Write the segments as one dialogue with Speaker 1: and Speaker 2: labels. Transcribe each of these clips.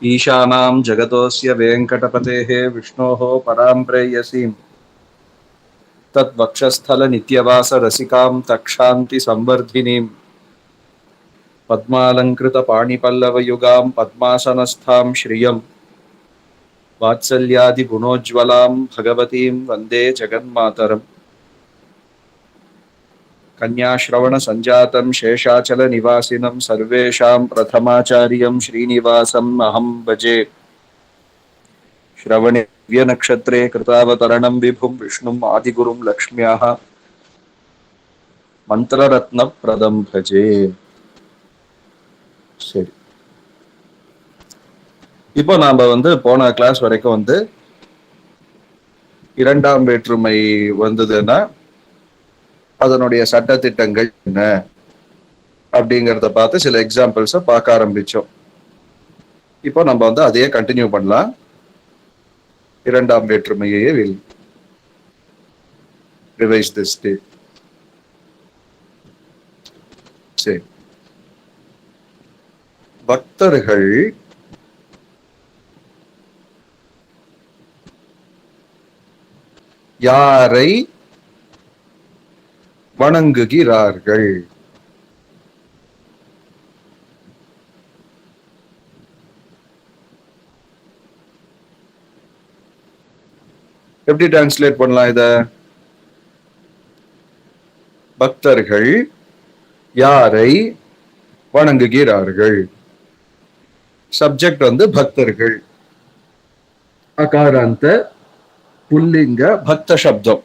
Speaker 1: ईशानां जगतोऽस्य वेङ्कटपतेः विष्णोः परां प्रेयसीं तद्वक्षस्थलनित्यवासरसिकां तक्षान्तिसंवर्धिनीं पद्मालङ्कृतपाणिपल्लवयुगां पद्मासनस्थां श्रियं वात्सल्यादिगुणोज्ज्वलां भगवतीं वन्दे जगन्मातरम् कन्याश्रवणसञ्जातं शेषाचलनिवासिनं सर्वेषां प्रथमाचार्यं श्रीनिवासम् अहं भजे श्रवणे दिव्यनक्षत्रे कृतावतरणं विभुं विष्णुम् आदिगुरुं लक्ष्म्याः मन्त्ररत्नप्रदं भजे. சரி, இப்போ நாம போன கிளாஸ் வரைக்கும் இரண்டாம் வேற்றுமை வந்ததுன்னா அதனுடைய சட்டத்திட்டங்கள் என்ன அப்படிங்கறத பார்த்து சில எக்ஸாம்பிள்ஸை பார்க்க ஆரம்பிச்சோம். இப்போ நம்ம அதையே கண்டினியூ பண்ணலாம். இரண்டாம் வேற்றுமையே வில் ரிவைஸ் திஸ் டே. சரி, பக்தர்கள் யாரை வணங்குகிறார்கள்? எப்படி டிரான்ஸ்லேட் பண்ணலாம் இத? பக்தர்கள் யாரை வணங்குகிறார்கள். சப்ஜெக்ட் பக்தர்கள், அகாராந்த புல்லிங்க பக்த சப்தம்.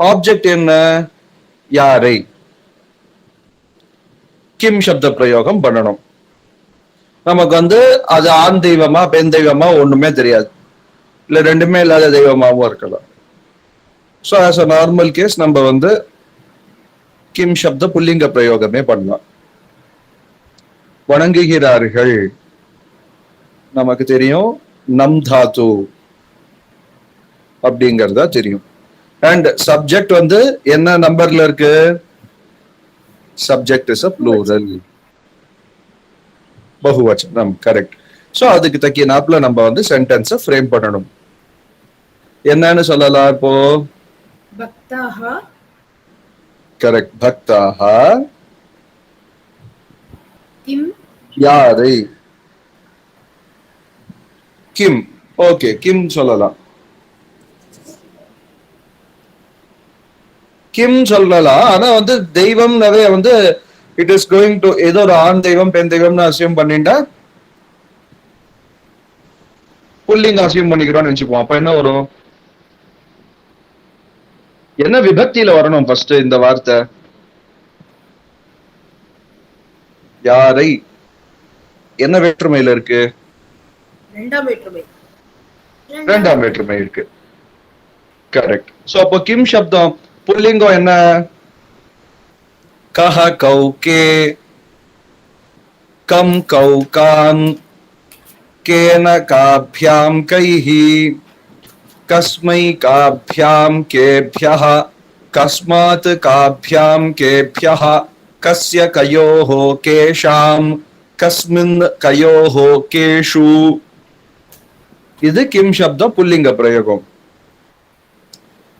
Speaker 1: ஆப்ஜெக்ட் என்ன? யாரை. கிம் சப்த பிரயோகம் பண்ணணும். நமக்கு அது ஆண் தெய்வமா பெண் தெய்வமா ஒண்ணுமே தெரியாது, இல்ல ரெண்டுமே இல்லாத தெய்வமாவும் இருக்கலாம். So as a normal case நம்ம கிம் சப்த புல்லிங்க பிரயோகமே பண்ணலாம். வணங்குகிறார்கள் நமக்கு தெரியும், நம் தாத்து அப்படிங்கறதா தெரியும். அண்ட் சப்ஜெக்ட் என்ன நம்பர்ல இருக்கு? சப்ஜெக்ட் இஸ் அ ப்ளூரல், பகுவச்சனம். கரெக்ட். சோ அதுக்கு தக்கினாப்ல நம்ம சென்டென்ஸை ஃப்ரேம் பண்ணணும். என்னன்னு சொல்லலாம் இப்போ?
Speaker 2: பக்தாஹ.
Speaker 1: கரெக்ட். பக்தாஹ.
Speaker 2: கிம்
Speaker 1: யாரை? கிம். ஓகே, கிம் சொல்லலாம். கிம் சொல்லலாம். ஆனா தெய்வம்னாவே இட் இஸ் கோயிங் டு ஏதோ ஒரு ஆண் தெய்வம் பெண் தெய்வம்னு அசியூம் பண்ணிட்டா புல்லிங்க அசியூம் பண்ணிக்கிறோம்னு நினைச்சுப்போம். அப்ப என்ன வரும்? என்ன விபக்தியில வரணும் ஃபர்ஸ்ட் இந்த வார்த்தை? யாரை என்ன வேற்றுமையில இருக்கு?
Speaker 2: இரண்டாம் வேற்றுமை.
Speaker 1: இரண்டாம் வேற்றுமை இருக்கு. கரெக்ட். சோ அப்போ கிம் சப்தம் புல்லிங்கம் என்ன? கஹ கௌகே, கம் கௌகான், கேன காப்யாம் கைஹி, கஸ்மை காப்யாம் கேப்யஹ, கஸ்மாத் காப்யாம் கேப்யஹ, கஸ்ய கயோஹோ கேஷாம், கஸ்மின் கயோஹோ கேஷு. இது கிம் சப்தம் புல்லிங்க பிரயோகம்.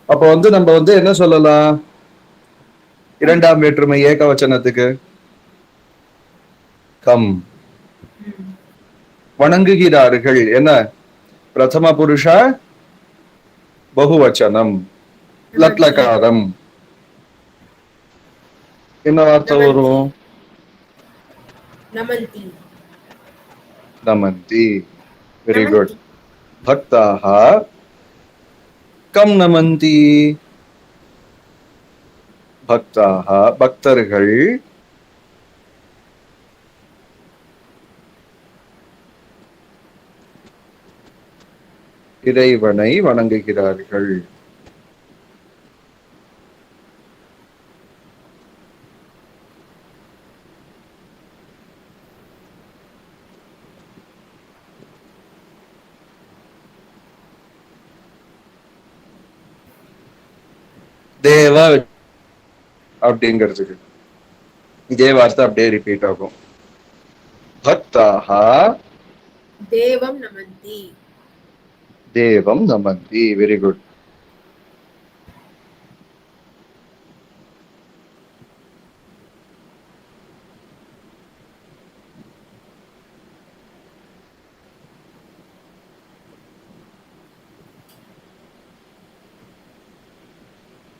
Speaker 1: அப்ப நம்ம என்ன சொல்லலாம் இரண்டாம் வேற்றுமை ஏகவச்சனத்துக்கு? கம். வணங்குகிறார்கள் என்ன? பிரதம புருஷா பகுவச்சனம், லட்லகாரம். என்ன வார்த்தை வரும்?
Speaker 2: நமந்தி.
Speaker 1: நமந்தி. Very good. பக்தாஹ கம் நமந்தி. பக்தாஹ பக்தர்கள் இறைவனை வணங்குகிறார்கள். தேவ அப்படிங்கிறதுக்கு இதே வார்த்தை அப்படியே ரிப்பீட் ஆகும். பக்தாः
Speaker 2: देवं नमन्ति
Speaker 1: தேவம் நமந்தி. Very good.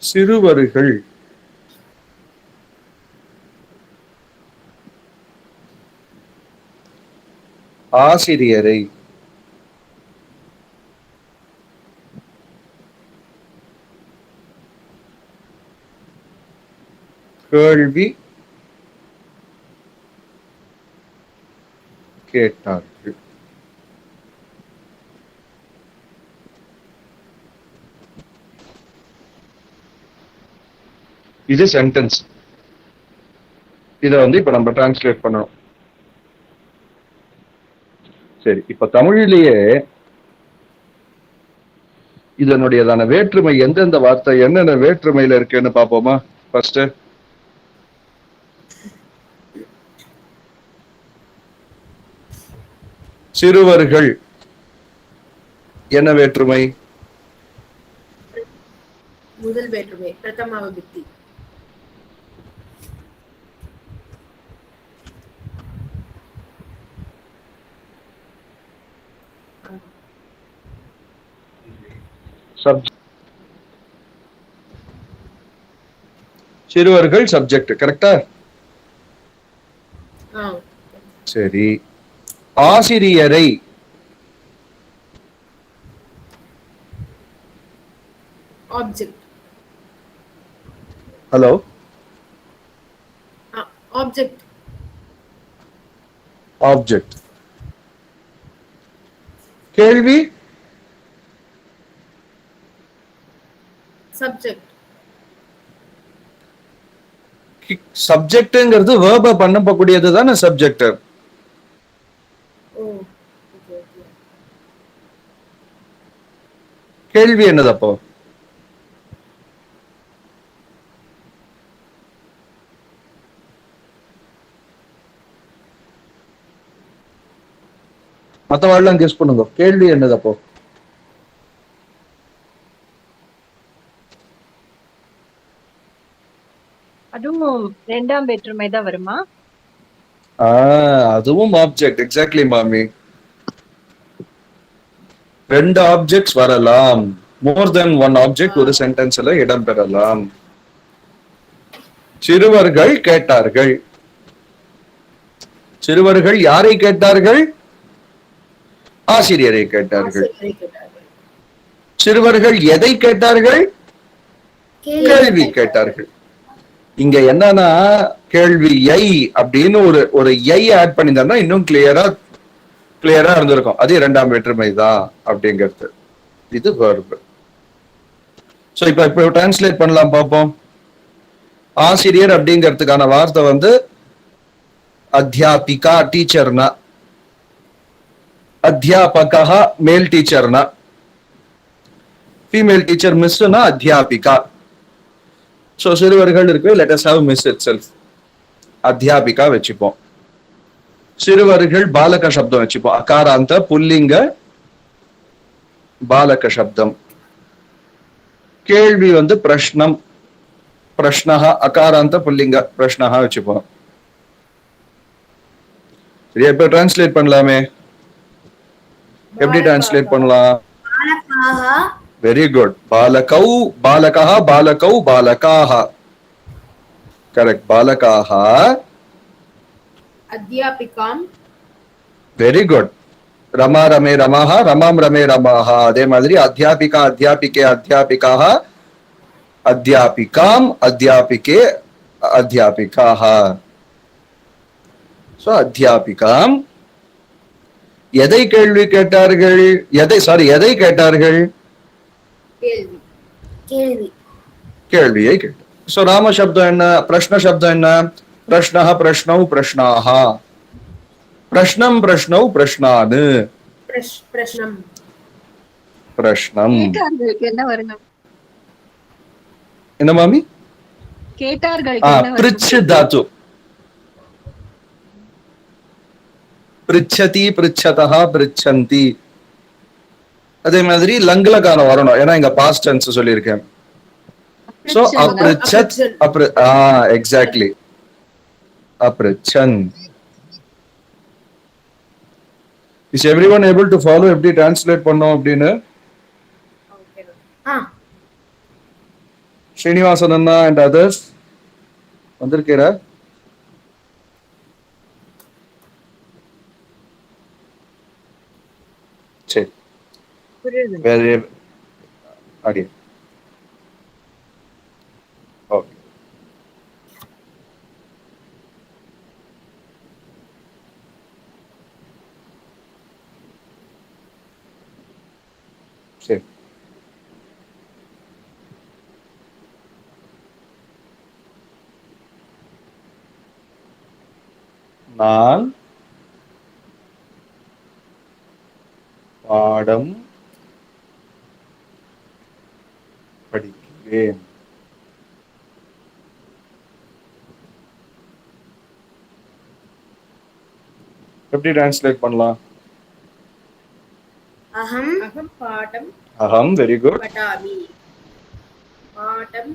Speaker 1: சிறுவர்கள் ஆசிரியரை கேள்வி கேட்டார்கள். இது சென்டென்ஸ். இத இப்ப நம்ம டிரான்ஸ்லேட் பண்ணணும். சரி, இப்ப தமிழிலேயே இதனுடையதான வேற்றுமை எந்தெந்த வார்த்தை என்னென்ன வேற்றுமையில இருக்குன்னு பாப்போமா? ஃபர்ஸ்ட் சிறுவர்கள் என்ன வேற்றுமை?
Speaker 2: முதல் வேற்றுமை பிரதமா விபக்தி.
Speaker 1: சிறுவர்கள் சப்ஜெக்ட் கரெக்டா? சரி, ஆசிரியரை
Speaker 2: ஆப்ஜெக்ட்.
Speaker 1: Hello,
Speaker 2: object.
Speaker 1: ஆப்ஜெக்ட். கேள்வி
Speaker 2: சப்ஜெக்ட்.
Speaker 1: சப்ஜெக்ட்ங்கிறது வேர்ப பண்ணக்கூடியது தானே சப்ஜெக்ட். கேள்வி என்னது அப்போ? மத்தவாழ்லாம் கெஸ் பண்ணுங்க. கேள்வி என்னது அப்போ?
Speaker 3: அதுவும் இரண்டாம் வேற்றுமை தான் வருமா?
Speaker 1: அதுவும் ஆப்ஜெக்ட். எக்ஸாக்ட்லி மாமி. ரெண்டு ஆப்ஜெக்ட்ஸ் வரலாம். மோர் தென் ஒன் ஆப்ஜெக்ட் ஒரு சென்டென்ஸ்ல இடம் பெறலாம். சிறுவர்கள் கேட்டார்கள். சிறுவர்கள் யாரை கேட்டார்கள்? ஆசிரியரை கேட்டார்கள். சிறுவர்கள் எதை கேட்டார்கள்? கேள்வி கேட்டார்கள். இங்க என்னன்னா கேள்வி ஐ அப்படின்னு ஒரு ஐ ஆட் பண்ணியிருந்தா இன்னும் கிளியரா இருந்திருக்கும். அது இரண்டாம் வேற்றுமை தான் அப்படிங்கிறது. இது வெர்ப். சோ இப்ப டிரான்ஸ்லேட் பண்ணலாம் பார்ப்போம். ஆசிரியர் அப்படிங்கிறதுக்கான வார்த்தை அத்தியாபிகா டீச்சர்னா, அத்தியாபகா மேல் டீச்சர்னா, ஃபீமேல் டீச்சர் மிஸ்னா அத்தியாபிகா. சோ சிறுவர்கள் இருக்கு, let us have miss itself. அத்தியாபிகா வச்சுப்போம். சிறுவர்கள் பாலக சப்தம் வச்சுப்போம். அகாராந்த புல்லிங்க பாலக சப்தம். கேள்வி பிரஷ்னம், பிரஷ்னஹா அகாராந்த புல்லிங்க பிரஷ்னஹா வச்சுப்போம். சரியா? இப்ப டிரான்ஸ்லேட் பண்ணலாமே. எப்படி டிரான்ஸ்லேட் பண்ணலாம்? Very good. பாலகௌ பாலகா பாலகௌ பாலகாஹ. கரெக்ட். பாலகாஹ
Speaker 2: அத்தியாபிகாம். Very
Speaker 1: good. ரமா ரமே ரமாஹ ரமாம் ரமே ரமாஹ. அதே மாதிரி அத்தியாபிகா அத்தியாபிகே அத்தியாபிகாஹ அத்தியாபிகாம் அத்தியாபிகே அத்தியாபிகாஹ. சோ அத்தியாபிகாம். எதை கேள்வி கேட்டார்கள்? எதை கேட்டார்கள்? கேள்வியை கேட்டார். சோ ராம சப்தம் என்ன? பிரஷ்ன சப்தம் என்ன? பிரஷ்னஹ பிரஷ்னௌ பிரஷ்னாஹ. பிரஷ்னம் பிரஷ்னௌ பிரஷ்னானு.
Speaker 2: பிரஷ்னம்.
Speaker 1: பிரஷ்னம்.
Speaker 3: என்ன வரணும்?
Speaker 1: என்ன மாமி?
Speaker 3: கேட்டார்கள்.
Speaker 1: பிரிச்சு தாத்து. பிரிச்சதி பிரிச்சதா பிரிச்சந்தி. அதே மாதிரி லங்லகான வரணும், ஏன்னா இங்க பாஸ்ட் டென்ஸ் சொல்லியிருக்கேன். சோ அப்ரிச்சத் எக்ஸாக்ட்லி அப்ரிச்சன். Is everyone able to follow எப்படி டிரான்ஸ்லேட் பண்ணோம் அப்படின்னு? ஸ்ரீனிவாசன் அண்ணா அண்ட் அதர்ஸ் வந்திருக்கிறா? சரி, வேற அடி ஓகே. சரி, நான் பாடம் படிக்கிறேன். எப்படி டிரான்ஸ்லேட் பண்ணலாம்?
Speaker 2: अहम अहम पाठम
Speaker 1: அகம், வெரி குட்.
Speaker 2: पठामि पाठम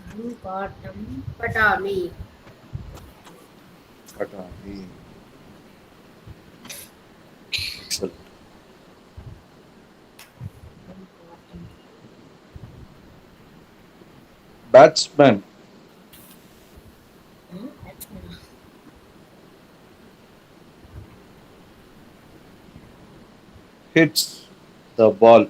Speaker 2: अहम पाठम पठामि
Speaker 1: பட்டாமி. Excellent. Batsman hits the ball.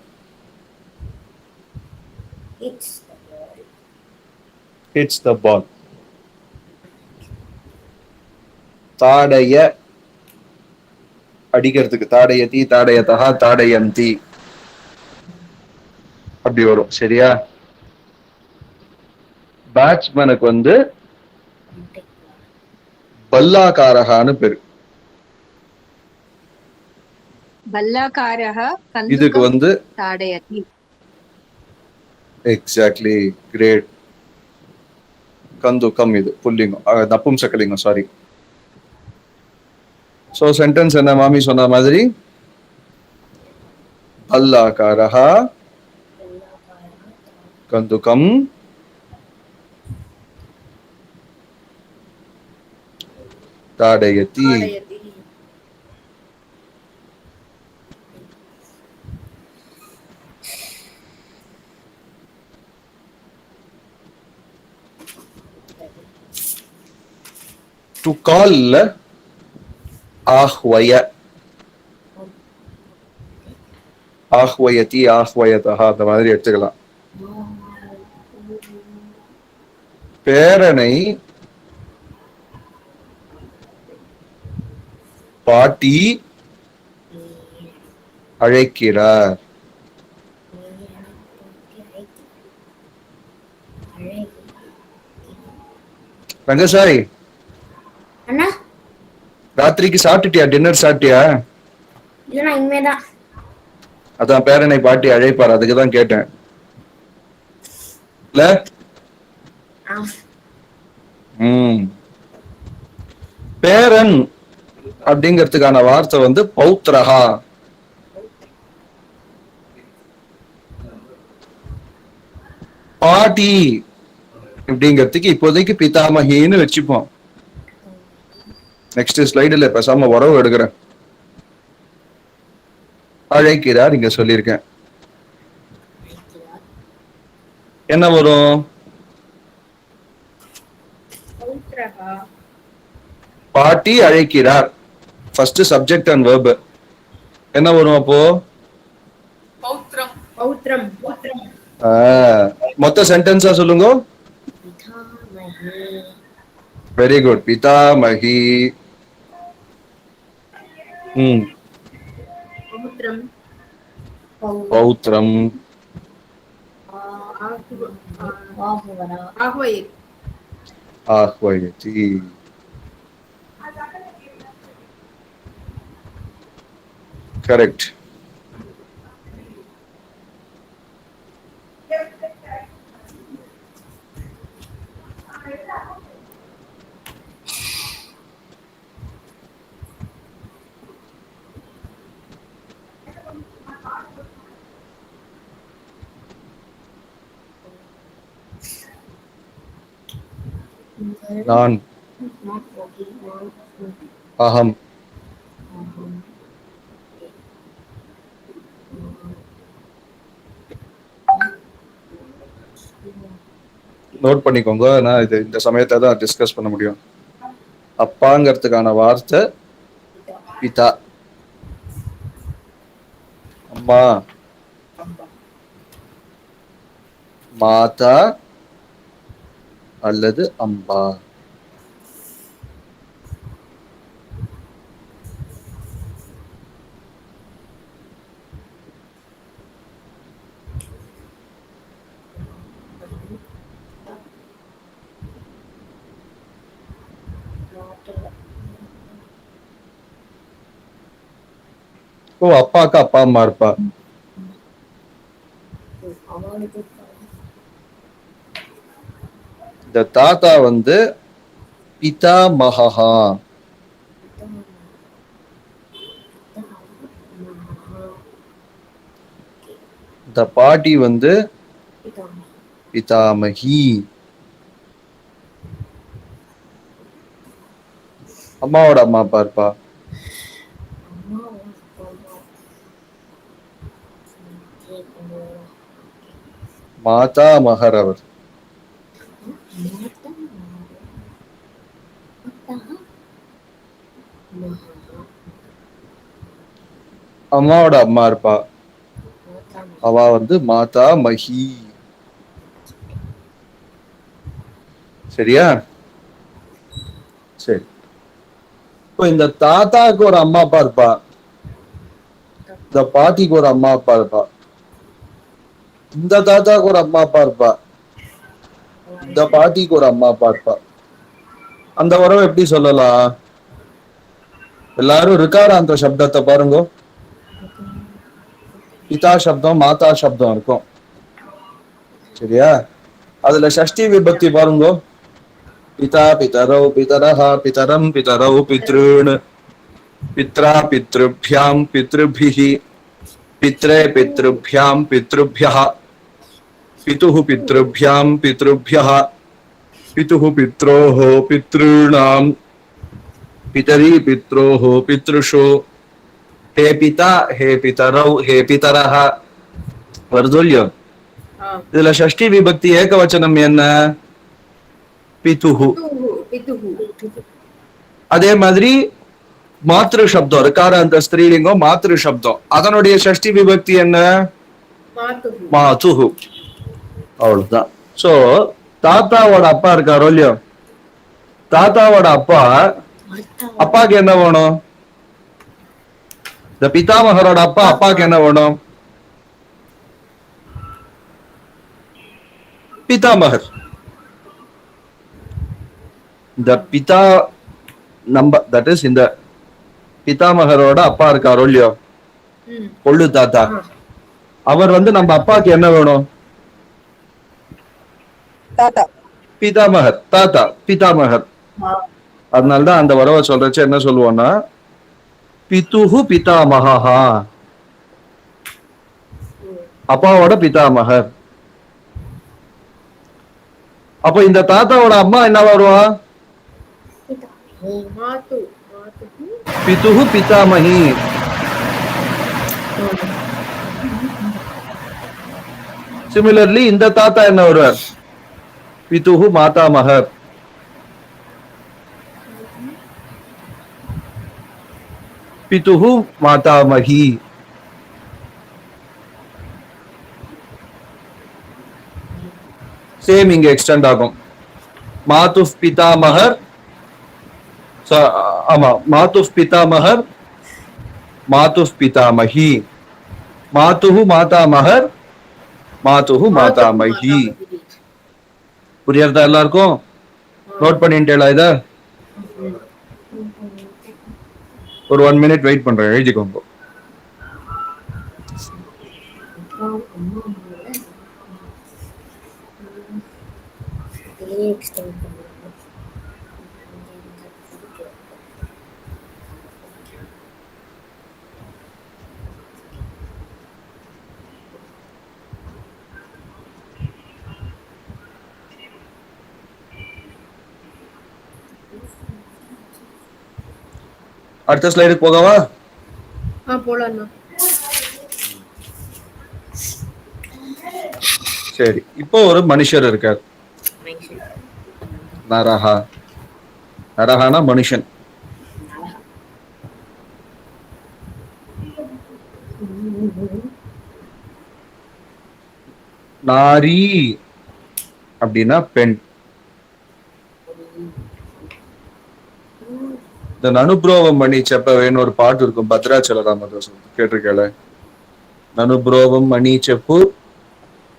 Speaker 1: Hits the ball. தாடைய அடிக்கிறதுக்கு தாடையதி, தாடையதா, தாடையந்தி அப்படி வரும். சரியா? பேட்ஸ்மேனுக்கு வந்து பல்லாக்காரகான்னு பேரு.
Speaker 3: பல்லாக்காரஹ
Speaker 1: இதுக்கு
Speaker 3: கந்துகம்
Speaker 1: வந்து
Speaker 3: தாடயதி.
Speaker 1: Exactly, great. கந்துகம் இது புல்லிங்கம், நப்பும்சகலிங்கம், சாரி. சோ சென்டென்ஸ் என்ன மாமி சொன்ன மாதிரி? பல்லாக்காரஹா கந்துகம் தாடயதி.
Speaker 2: पाठयति
Speaker 1: டு கால் ஆஹ்வய, ஆஹ்வயதி, ஆஹ்வயதா அந்த மாதிரி எடுத்துக்கலாம். பேரனை பாட்டி அழைக்கிறார். ரங்கசாய்,
Speaker 4: அண்ணா
Speaker 1: ராத்திரிக்கு சாப்பிட்டுட்டியா? டின்னர் சாப்பிட்டியா?
Speaker 4: இல்லண்ணா இனிமேதான்.
Speaker 1: அதான் பேரனை பாட்டி அழைப்பார், அதுக்கு தான் கேட்டேன். இல்ல? பேரன் அப்படிங்கிறதுக்கான வார்த்தை வந்து பௌத்ரஹா. பாட்டி அப்படிங்கிறதுக்கு இப்போதைக்கு பிதாமகின்னு வச்சுப்போம். நெக்ஸ்ட் ஸ்லைடுல பேசாம உறவு எடுக்கிறேன். அழைக்கிறார் இங்க சொல்லியிருக்கேன். என்ன வரும்?
Speaker 2: पौत्रः
Speaker 1: பாட்டி அழைக்கிறார். First subject and verb. என்ன வரும் அப்போ?
Speaker 2: पौत्रम पौत्रम पौत्रम
Speaker 1: மொத்த சென்டென்ஸா சொல்லுங்க. Very good. பிதாமகி.
Speaker 2: पौत्रम
Speaker 1: பௌத்ரம்
Speaker 2: आह्वयति
Speaker 1: ஆஹ்வயதி. கரெக்ட். நான்,
Speaker 4: Not okay. Not okay.
Speaker 1: அகம். நோட் பண்ணிக்கோங்க. நான் இது இந்த சமயத்தை தான் டிஸ்கஸ் பண்ண முடியும். அப்பாங்கிறதுக்கான வார்த்தை பிதா. அம்மா, மாதா அல்லது அம்பா. ஓ, அப்பாக்கு அப்பா அம்மா இருப்பா. இந்த தாத்தா வந்து பிதா மகா. இந்த பாட்டி வந்து பிதாமகி. அம்மாவோட அம்மா அப்பா இருப்பா. மாதா மகர் அவர். அம்மாவோட அம்மா இருப்பா. அவ வந்து மாதா மகி. சரியா? சரி. இப்போ இந்த தாத்தாக்கு ஒரு அம்மா அப்பா இருப்பா. இந்த பாட்டிக்கு ஒரு அம்மா அப்பா இருப்பா. இந்த தாத்தாக்கு ஒரு அம்மா அப்பா இருப்பா. இந்த பாட்டிக்கு ஒரு அம்மா அப்பா இருப்பா. அந்த உறவை எப்படி சொல்லலாம்? எல்லாரும் ரிகாராந்த சப்தத்தை பாருங்க. பிதா சப்தம், மாதா சப்தம் இருக்கும். சரியா? அதுல ஷஷ்டி விபக்தி பாருங்க. பிதா பிதரௌ பிதரஹ பிதரம் பிதரௌ பித்ருன் பித்ரா பித்ருப்யாம் பித்ருபிஹி பித்ரே பித்ருப்யாம் பித்ருப்யஹ பிதுஹு பித்ருப்யாம் பித்ருப்யஹ பிதுஹு பித்ரோஹோ பித்ருணாம் பிதரி பித்ரோஹோ பித்ருஷோ ஹே பிதா ஹே பிதரௌ ஹே பிதரஹ. வருதோ இல்லையோ? இதுல ஷஷ்டி விபக்தி ஏகவச்சனம் என்ன? பிதுஹு. அதே மாதிரி மாத்ரு சப்தம் இருக்காரு, அந்த ஸ்திரீலிங்கம் மாத்ரு சப்தம். அதனுடைய ஷஷ்டி விபக்தி என்ன? மாதுஹு. அவ்வளவுதான். சோ தாத்தாவோட அப்பா இருக்காரோ இல்லையோ, தாத்தாவோட அப்பா அப்பாக்கு என்ன வேணும்? இந்த பிதாமகரோட அப்பா அப்பாக்கு என்ன வேணும்? பிதாமகர். இந்த பிதா நம்பர் தட் இஸ் இந்த பிதாமகரோட அப்பா இருக்காரோ இல்லையோ, கொள்ளு தாத்தா, அவர் வந்து நம்ம அப்பாக்கு என்ன வேணும்? பிதாமகர். தாத்தா பிதாமகர். அதனால்தான் அந்த வரவை சொல்றச்சு என்ன சொல்லுவோம்னா பிதுஹு பிதாமகா, அப்பாவோட பிதாமகர். அப்ப இந்த தாத்தாவோட அம்மா என்ன வருவா? பிதுஹு பிதாமகி. சிமிலர்லி இந்த தாத்தா என்ன வருவார்? பிதுஹு மாதாமகர். பிதுஹு மாதாமகி. சேம் இங்க எக்ஸ்டெண்ட் ஆகும். மாதுஃப் பிதாமகர். ஆமா, மாதுஃப் பிதாமகர், மாதுஃப் பிதாமகி, மாதுஹு மாதாமகர், மாதுஹு மாதாமகி. புரியறதா எல்லாருக்கும்? நோட் பண்ணிட்டேளா இத? ஒரு 1 மினிட் வெயிட் பண்றேன், எழுதிக்கோங்க. அடுத்த ஸ்லைடுக்கு போகவா?
Speaker 2: போலாம்ண்ணா.
Speaker 1: சரி, இப்போ ஒரு மனுஷர் இருக்கார். நரஹா. நரஹானா மனுஷன். நாரி அப்படின்னா பெண். இந்த நனுப்ரோவம் மணி செப்பவேன்னு ஒரு பாட்டு இருக்கும், பத்ராச்சல ராமதாஸ் கேட்டிருக்கல. நனுப்ரோவம் மணி செப்பு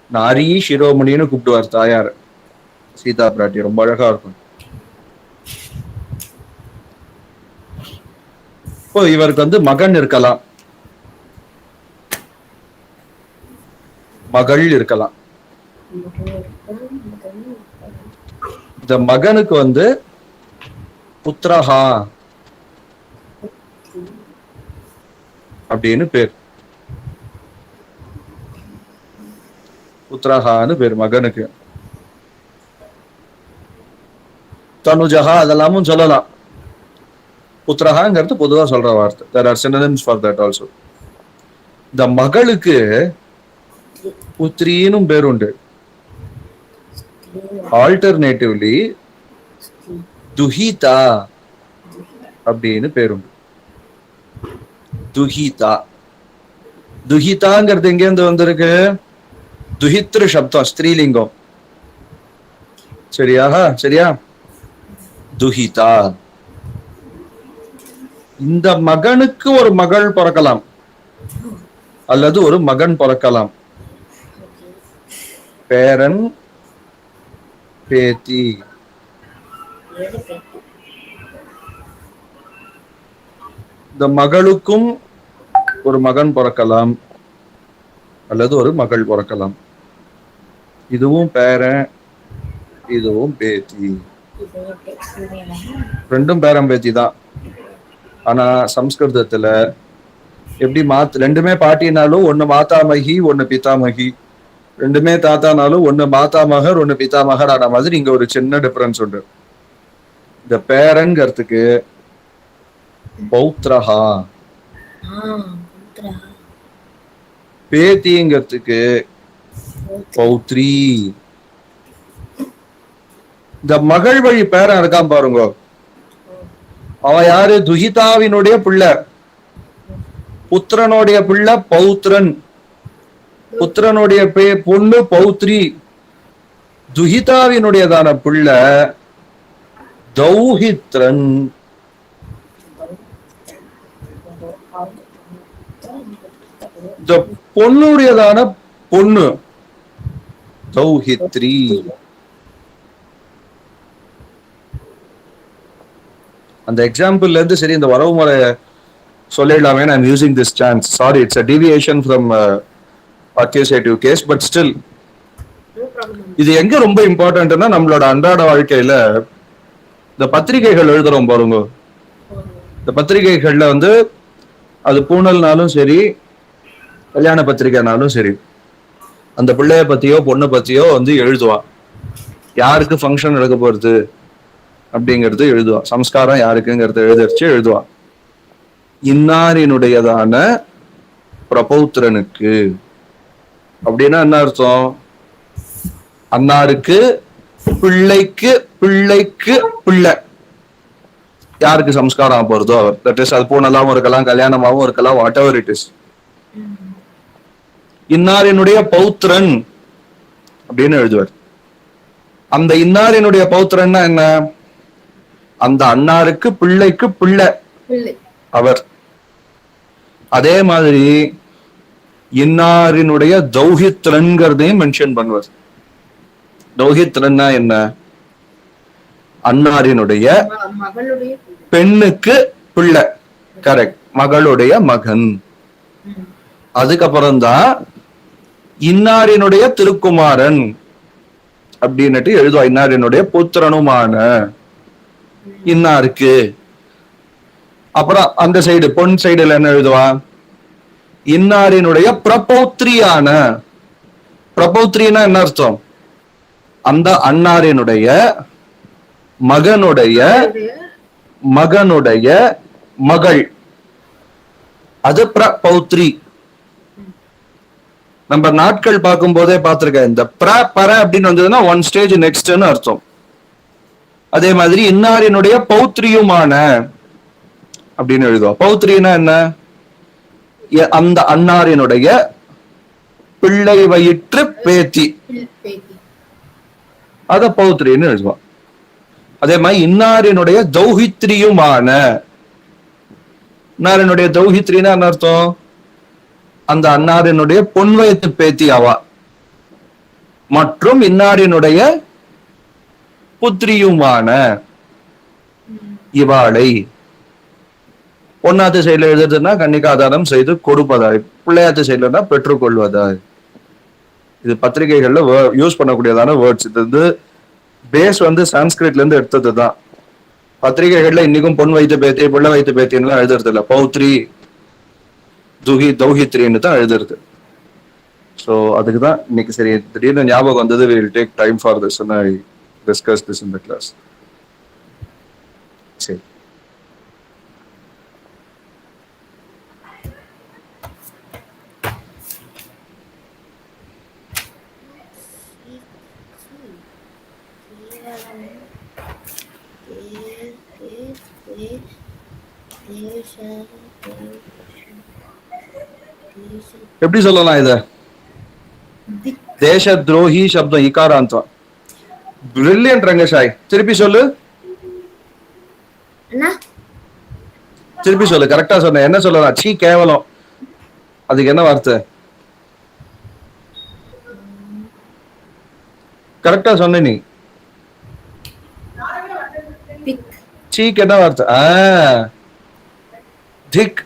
Speaker 1: நாரி சிரோமணின்னு கூப்பிடுவார் தாயார் சீதா பிராட்டி. ரொம்ப அழகா இருக்கும். இப்போ இவருக்கு வந்து மகன் இருக்கலாம், மகள் இருக்கலாம். இந்த மகனுக்கு வந்து புத்திரஹா அப்படின்னு பேர். புத்திரஹான்னு பேர் மகனுக்கு. தனுஜஹா அதெல்லாமும் சொல்லலாம். புத்திரஹாங்கிறது பொதுவா சொல்ற வார்த்தை. There are synonyms for that also. இந்த மகளுக்கு புத்ரினும் பேர் உண்டு. ஆல்டர்னேட்டிவ்லி துஹிதா அப்படின்னு பேர் உண்டு. துஹிதா. துஹிதாங்கிறது எங்க இருந்து வந்திருக்கு? துஹித்ரு சப்தம், ஸ்திரீலிங்கம். சரியா? துஹிதா. இந்த மகனுக்கு ஒரு மகள் பிறக்கலாம் அல்லது ஒரு மகன் பிறக்கலாம். பேரன் பேத்தி. இந்த மகளுக்கும் ஒரு மகன் பிறக்கலாம் அல்லது ஒரு மகள் பிறக்கலாம். இதுவும் பேரன், இதுவும் பேத்தி. ரெண்டும் பேரன் பேத்தி தான். ஆனா சம்ஸ்கிருதத்துல எப்படி ரெண்டுமே பாட்டினாலும் ஒண்ணு மாதாமகி ஒண்ணு பிதாமகி, ரெண்டுமே தாத்தானாலும் ஒண்ணு மாதாமகர் ஒண்ணு பிதாமகர் ஆன மாதிரி இங்க ஒரு சின்ன டிஃபரன்ஸ் உண்டு. இந்த பேரன்கிறதுக்கு பௌத்ரஹா, பேத்திங்கிறதுக்கு பௌத்ரி. இந்த மகள் வழி பேரன் இருக்கான் பாருங்க, அவன் யாரு? துஹிதாவினுடைய பிள்ளை. புத்திரனுடைய பிள்ளை பௌத்ரன், புத்திரனுடைய பொண்ணு பௌத்ரி. துஹிதாவினுடையதான பிள்ளை தௌஹித்ரன். இந்த பொண்ணுடையதான பொண்ணு தௌஹித்ரி. அந்த எக்ஸாம்பிள்ல இருந்து சரி இந்த வரவு முறை சொல்லிடலாமே. I'm using this chance. Sorry, it's a deviation from accusative case, but still இது எங்க ரொம்ப இம்பார்ட்டன்ட்னா நம்மளோட அன்றாட வாழ்க்கையில இந்த பத்திரிகைகள் எழுதுறோம் பாருங்க. இந்த பத்திரிகைகள்ல வந்து அது பூணல்னாலும் சரி, கல்யாண பத்திரிகைனாலும் சரி, அந்த பிள்ளைய பத்தியோ பொண்ணை பத்தியோ வந்து எழுதுவான். யாருக்கு ஃபங்க்ஷன் நடக்க போறது அப்படிங்கிறது எழுதுவான். சம்ஸ்காரம் யாருக்குங்கிறத எழுதுவான். இன்னாரினுடையதான பிரபௌத்திரனுக்கு அப்படின்னா என்ன அர்த்தம்? அன்னாருக்கு பிள்ளைக்கு பிள்ளைக்கு பிள்ளை யாருக்கு சம்ஸ்காரம் போறதோ அவர். தட் இஸ் அது பூனலாவும் இருக்கலாம், கல்யாணமாவும் இருக்கலாம், வாட் எவர் இட் இஸ். இன்னாரினுடைய பௌத்திரன் அப்படின்னு எழுதுவார். அந்த இன்னாரினுடைய பௌத்திரன்னா என்ன? அந்த அன்னாருக்கு பிள்ளைக்கு பிள்ளை அவர். அதே மாதிரி இன்னாரினுடைய தௌஹித்ரன்கிறதையும் மென்ஷன் பண்ணுவார். தௌஹித்ரன்னா என்ன? அன்னாரினுடைய பெண்ணுக்கு பிள்ளை. கரெக்ட், மகளுடைய மகன். அதுக்கப்புறம்தான் இன்னாரினுடைய திருக்குமாரன் அப்படின்னுட்டு எழுதுவா. இன்னாரினுடைய புத்திரனுமான இன்னாருக்கு. அப்புறம் அந்த சைடு பொன் சைடுல என்ன எழுதுவா? இன்னாரினுடைய பிரபௌத்ரியான. பிரபௌத்ரினா என்ன அர்த்தம்? அந்த அன்னாரினுடைய மகனுடைய மகனுடைய மகள், அது பௌத்ரி. நம்ம நாட்கள் பார்க்கும் போதே பார்த்திருக்கேன், இந்த பர அப்படின்னு வந்ததுன்னா ஒன் ஸ்டேஜ் நெக்ஸ்ட்னு அர்த்தம். அதே மாதிரி இன்னாரினுடைய பௌத்ரியுமான அப்படின்னு எழுதுவோம். பௌத்ரினா என்ன? அந்த அன்னாரினுடைய பிள்ளை வயிற்று பேத்தி, அத பௌத்ரின்னு எழுதுவோம். அதே மாதிரி இன்னாரினுடைய தௌஹித்ரியுமான, இன்னாரினுடைய தௌஹித்ரினா என்ன அர்த்தம்? அந்த அன்னாரினுடைய பொன் வயத்து பேத்தி அவா. மற்றும் இன்னாரினுடைய புத்திரியுமான இவாளை. பொன்னாத்து சைடுல எழுதுறதுன்னா கன்னிகாதானம் செய்து கொடுப்பதாய், பிள்ளையாத்து சைடுலன்னா பெற்றுக்கொள்வதாய். இது பத்திரிகைகள்ல யூஸ் பண்ணக்கூடியதான வேர்ட்ஸ். இது வந்து பேஸ் வந்து சான்ஸ்கிரிட்ல இருந்து எடுத்ததுதான். பத்திரிகைகள்ல இன்னைக்கும் பொன் வைத்து பேத்தி பிள்ளை வைத்து பேத்தின்னு எழுதுறது இல்ல, பௌத்ரி தௌஹித்ரின்னு தான் எழுதுறது. ஸோ அதுக்குதான் இன்னைக்கு சரி திடீர்னு ஞாபகம் வந்தது. we will take time for this and I discuss this in the class. சரி, எப்படி சொல்லலாம் இத? தேச துரோகி சப்தம் இகாராந்தம். பிரில்லியன்ட் ரங்கசாய், திருப்பி சொல்லு. திருப்பி சொல்லு, கரெக்டா சொன்ன. என்ன சொல்லலாம்? சீ கேவலம், அதுக்கு என்ன வார்த்தை? கரெக்டா சொன்ன நீ. சீக்கு என்ன வார்த்தை? திக்.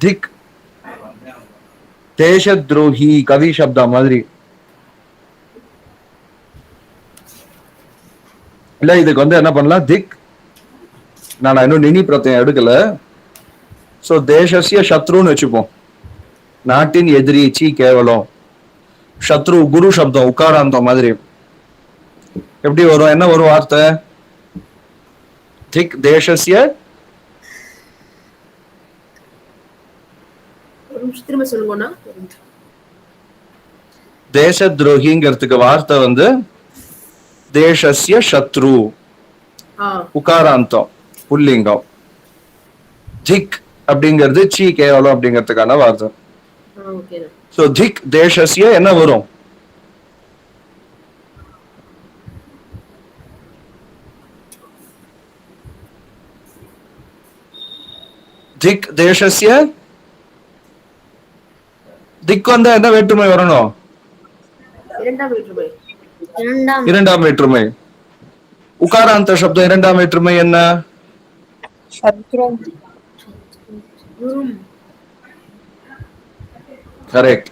Speaker 1: திக் தேச துரோகி, கவி சப்தா மாதிரி இல்ல. இதுக்கு வந்து என்ன பண்ணலாம்? திக். நான் இன்னும் நினி பிரத்யம் எடுக்கல. சோ தேசசிய சத்ருன்னு வச்சுப்போம். நாட்டின் எதிரி, சீ கேவலம். சத்ரு குரு சப்தம் உக்காராந்தம் மாதிரி. எப்படி வரும்? என்ன வரும் வார்த்தை? திக் தேசசிய.
Speaker 2: திரும்ப சொல்லுங்க.
Speaker 1: தேச துரோகிங்கிறதுக்கு வார்த்தை வந்து தேசசிய சத்ரு, உகாராந்தம் புல்லிங்கம். திக் அப்படிங்கிறது சீ கேவலம் அப்படிங்கிறதுக்கான வார்த்தை. சோ திக் தேசசிய என்ன வரும்? திக் தேசசிய. திக் வந்தா என்ன வேற்றுமை வரணும்? இரண்டாம் வேற்றுமை. உகாராந்த சப்தம் இரண்டாம் வேற்றுமை என்ன? கரெக்ட்.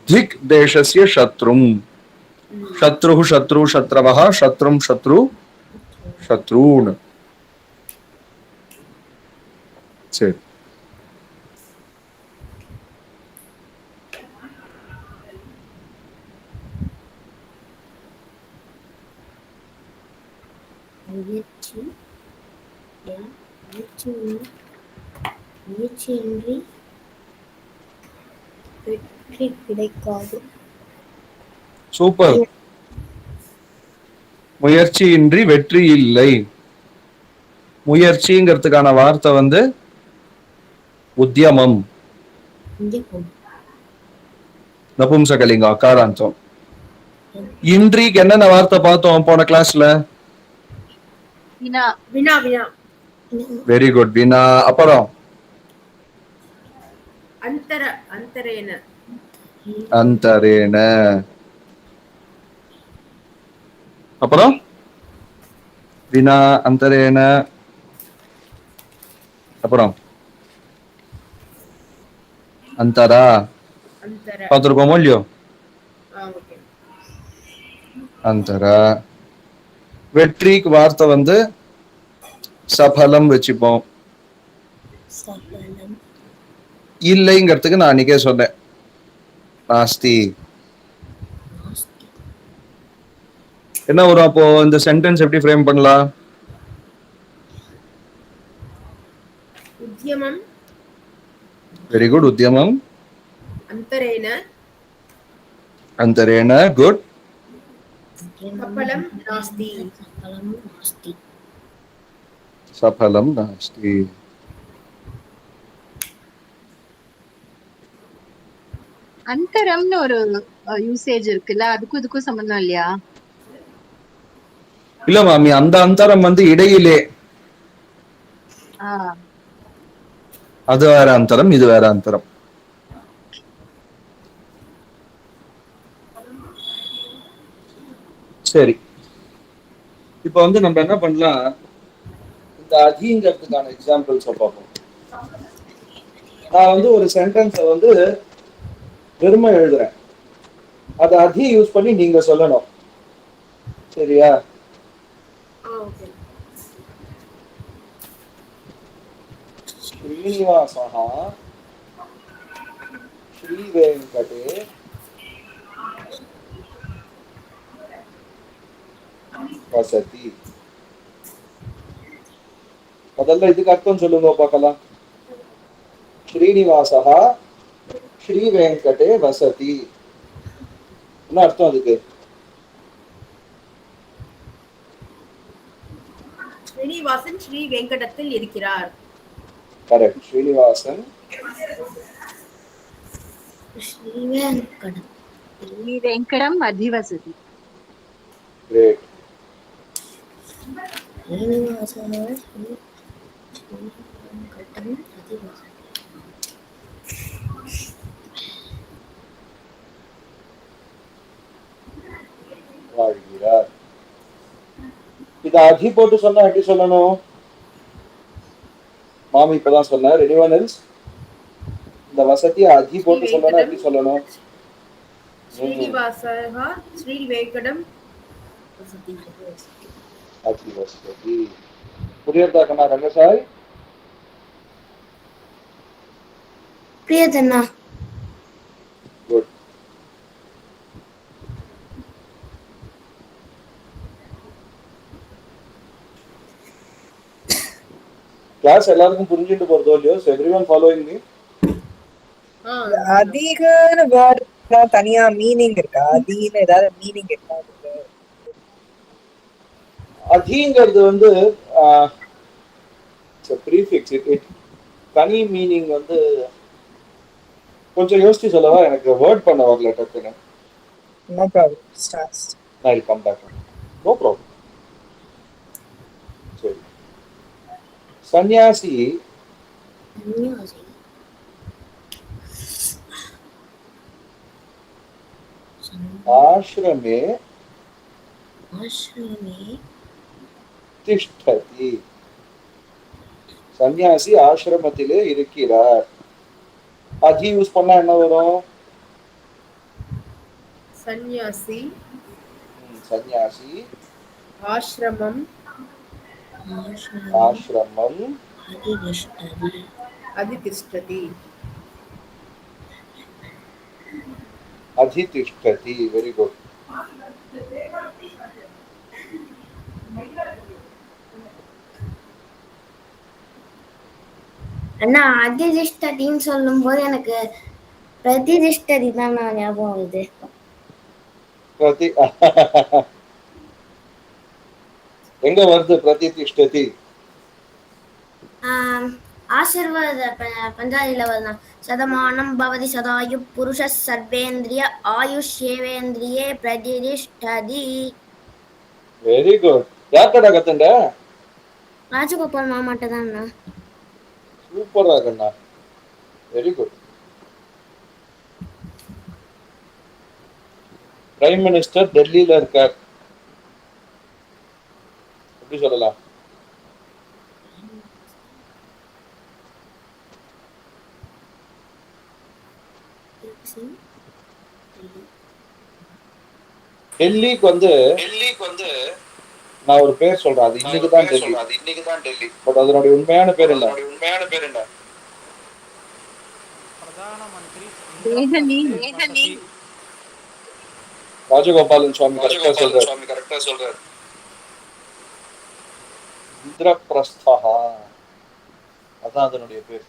Speaker 1: திக் தேசஸ்ய சத்ரும். சத்ரு சத்ரு சத்ரவஹ, சத்ரும் சத்ரு சத்ரூன். சரி,
Speaker 4: முயற்சியின்றி வெற்றி கிடைக்காது.
Speaker 1: சூப்பர். முயற்சியின்றி வெற்றி இல்லை. முயற்சிங்கிறதுக்கான வார்த்தை வந்து உத்தியமம். நபும்சகலிங்கம் அகாராந்தம். இன்றிக்கு என்னென்ன வார்த்தை பார்த்தோம் போன கிளாஸ்ல? வெரி குட், வினா. அப்புறம் அந்தரேன. அப்புறம் வினா அந்தரேன. அப்புறம் அந்தரா பார்த்திருக்கோமோ இல்லையோ? அந்தரா. வெற்றிக்கு வார்த்தை வந்து சபலம் வச்சுப்போம். இல்லைங்கிறதுக்கு நான் அன்னைக்கே சொன்னேன், நாஸ்தி. என்ன வரும் அப்போ? இந்த சென்டென்ஸ் எப்படி ஃப்ரேம் பண்ணலாம்?
Speaker 2: உத்யமம்
Speaker 1: வெரி குட். உத்தியமம்
Speaker 2: அந்தரேன
Speaker 1: அந்தரேன. குட்.
Speaker 2: சஃபலம் நாஸ்தி.
Speaker 4: சஃபலம் நாஸ்தி.
Speaker 1: சஃபலம் நாஸ்தி.
Speaker 3: அந்தரம்னு ஒரு யூசேஜ் இருக்குல்ல, அதுக்கும் இதுக்கும் சம்பந்தம் இல்லையா?
Speaker 1: இல்ல மாமி, அந்த அந்தரம் வந்து இடையிலே. அது வேற அந்தரம், இது வேற அந்தரம். சரி, இப்ப வந்து நம்ம என்ன பண்ணலாம், இந்த அதிங்கிறதுக்கான எக்ஸாம்பிள்ஸ் பார்ப்போம். நான் வந்து ஒரு சென்டென்ஸை வந்து வெறுமை எழுதுறேன், அதை அதி யூஸ் பண்ணி நீங்க சொல்லணும். சரியா? ஸ்ரீனிவாசः ஸ்ரீவேங்கடே வசதி. முதல்ல இதுக்கு அர்த்தம் சொல்லுங்க பார்க்கலாம். ஸ்ரீனிவாசः ஸ்ரீவேங்கடே வசதி, என்ன அர்த்தம் அதுக்கு?
Speaker 2: ஸ்ரீனிவாசன் ஸ்ரீ வெங்கடத்தில் இருக்கிறார்.
Speaker 1: கரெக்ட். ஸ்ரீனிவாசன்
Speaker 4: ஸ்ரீவேங்கடம்.
Speaker 3: ஸ்ரீவேங்கடம் அதிவசதி.
Speaker 1: கிரேட்.
Speaker 4: ஸ்ரீனிவாசः ஸ்ரீவேங்கடம் அதிவசதி.
Speaker 1: வாழ்கிறார். இதை அதி போட்டு சொன்னா எப்படி சொல்லணும்? மாமி இப்பதான் சொன்னார். anyone else? இந்த வசதியை அதி போட்டு சொல்லணும், எப்படி சொல்லணும்?
Speaker 2: ஸ்ரீனிவாசः ஸ்ரீ வெங்கடம்
Speaker 1: அதி வசதி. புரியுதா கண்ணா? ரங்கசாய்
Speaker 4: பிரியதண்ணா.
Speaker 1: குட். கிளாஸ் எல்லாருக்கும் புரிஞ்சுட்டு போறதோ இல்லையோ? Everyone following me?
Speaker 5: அதிகன்னு வேர்ட்னா தனியா மீனிங் இருக்கா? அதின்னு ஏதாவது மீனிங் இருக்கா?
Speaker 1: அதிங்கிறது வந்து ப்ரீஃபிக்ஸ். தனி மீனிங் வந்து கொஞ்சம் யோசிச்சு சொல்லவா? எனக்கு வேர்ட் பண்ண வரல டக்குன்னு.
Speaker 5: No problem. Start.
Speaker 1: I'll come back. No problem. சரி. சன்னியாசி ஆஷ்ரமே திஷ்டதி. சன்னியாசி ஆசிரமத்திலே இருக்கிறார். அதி யூஸ் பண்ணா என்ன வரும்?
Speaker 2: சன்னியாசி
Speaker 1: சன்னியாசி
Speaker 2: ஆஷ்ரமம்
Speaker 1: ஆஷ்ரமம்
Speaker 2: அதிதிஷ்டதி.
Speaker 1: அதிதிஷ்டதி. Very good.
Speaker 4: அண்ணா அதிதிஷ்டதின்னு சொல்லும் போது எனக்கு பிரதிதிஷ்டதி தான் ஞாபகம் வருது.
Speaker 1: எங்க வருது பிரதிதிஷ்டதி?
Speaker 4: ஆசீர்வாத பஞ்சாதியில வருது. சதமானம் பவதி சதாயு புருஷ சர்வேந்திரிய ஆயுஷ்யேவேந்திரியே பிரதிதிஷ்டதி.
Speaker 1: Very good. யார்கிட்ட கத்துண்ட?
Speaker 4: ராஜகோபால் மாமாட்ட தான்.
Speaker 1: சூப்பரா கண்ணா. Very good. பிரைம் மினிஸ்டர் டெல்லியில இருக்கார், எப்படி சொல்லலாம்? டெல்லிக்கு வந்து நான் ஒரு பேர் சொல்றேன், அது இன்னைக்கு தான் டெல்லி. பட் அதனுடைய உண்மையான பேர் என்ன?
Speaker 3: தேஹலி.
Speaker 1: ராஜகோபாலன் சுவாமி கரெக்டா சொல்றாரு. இந்திரபிரஸ்தா, அதான் அதனுடைய பேர்.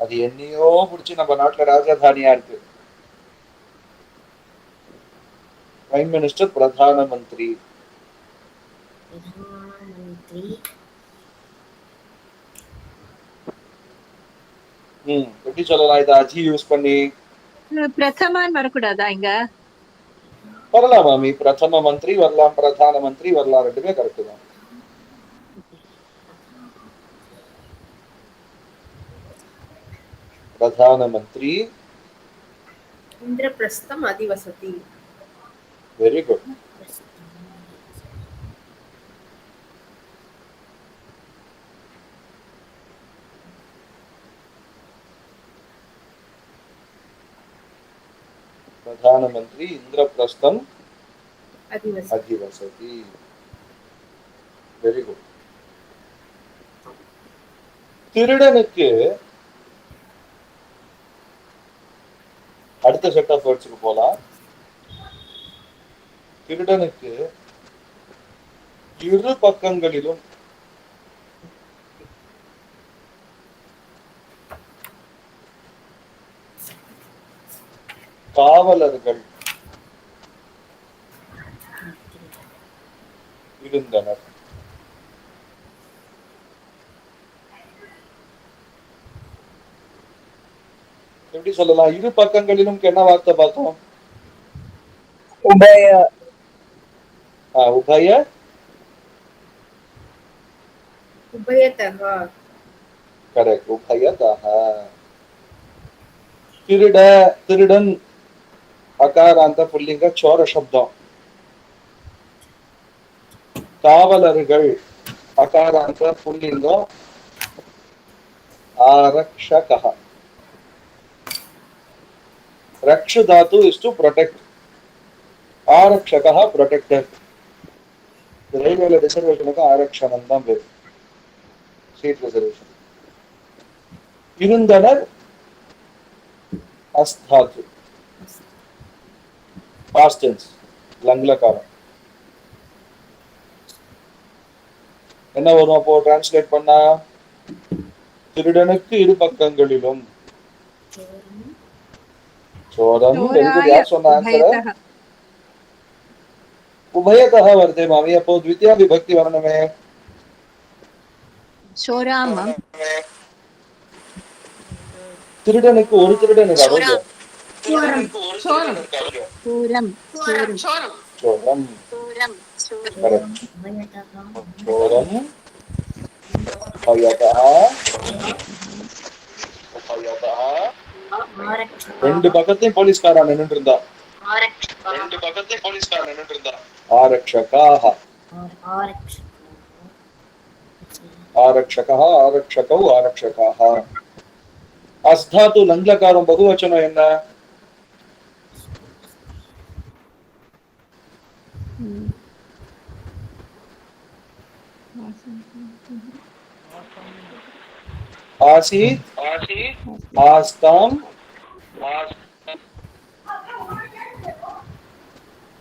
Speaker 1: அது என்னையோ புடிச்சு நம்ம நாட்டுல ராஜதானியா இருக்கு. பிரைம் மினிஸ்டர், பிரதான மந்திரி. எப்படி சொல்லலாம் இதை அஜி யூஸ் பண்ணி?
Speaker 3: பிரதமான் வரக்கூடாதா இங்க?
Speaker 1: வரலாம் மாமி, பிரதம மந்திரி வரலாம், பிரதான மந்திரி வரலாம், ரெண்டுமே கரெக்ட் தான். பிரதான மந்திரி.
Speaker 2: இந்திரபிரஸ்தம் அதிவசதி.
Speaker 1: Very good. பிரதான மந்திரி இந்திரபிரஸ்தம் அதிவசதி. Very good. திருடனுக்கு அடுத்த செட் ஆஃப் வேர்ட்ஸ்க்கு போலாம். திருடனுக்கு இரு பக்கங்களிலும் காவலர்கள் இருந்தனர். எப்படி சொல்லலாம்? இரு பக்கங்களிலும் என்ன வார்த்தை பார்த்தோம்?
Speaker 5: உபய.
Speaker 1: உபய
Speaker 2: உபயதஹ.
Speaker 1: கரெக்ட், உபயதஹ. திருடன் அகாராந்த புல்லிங்க சோர சப்தம். காவலர்கள் அகாராந்த புல்லிங்கம் ஆரக்ஷகः. रक्ष धातु is to protect. आरक्षकः protector. ரயில்வேல ரிசர்வேஷனுக்கு ஆரக்ஷணம் தான் பேரு, சீட் ரிசர்வேஷன். இருந்தனர் அஸ்தாது, பாஸ்ட் டென்ஸ், லங்லகாரம். என்ன வரும் அப்போ டிரான்ஸ்லேட் பண்ணா? திருடனுக்கு இரு பக்கங்களிலும். சோரம். Very good. யார் சொன்ன ஆன்சர்? உபயதः வருதே மாமி. அப்போ द्वितीया विभक्ति வரணுமே.
Speaker 3: சோராமம்.
Speaker 1: திருடனுக்கு ஒரு திருடன் இருக்காரு.
Speaker 3: சோரம். சோரம். சோரம்.
Speaker 1: சோரம். சோரம். ரெண்டு பக்கத்தையும் போலீஸ்காரன் நின்னுட்டு இருந்தா. ஆரக்ஷகாः. ஆரக்ஷகः, ஆரக்ஷகௌ, ஆரக்ஷகாः. அஸ்தாது லங்லகாரம் பகுவச்சனம் என்ன? ஆசீத், ஆஸ்தாம்.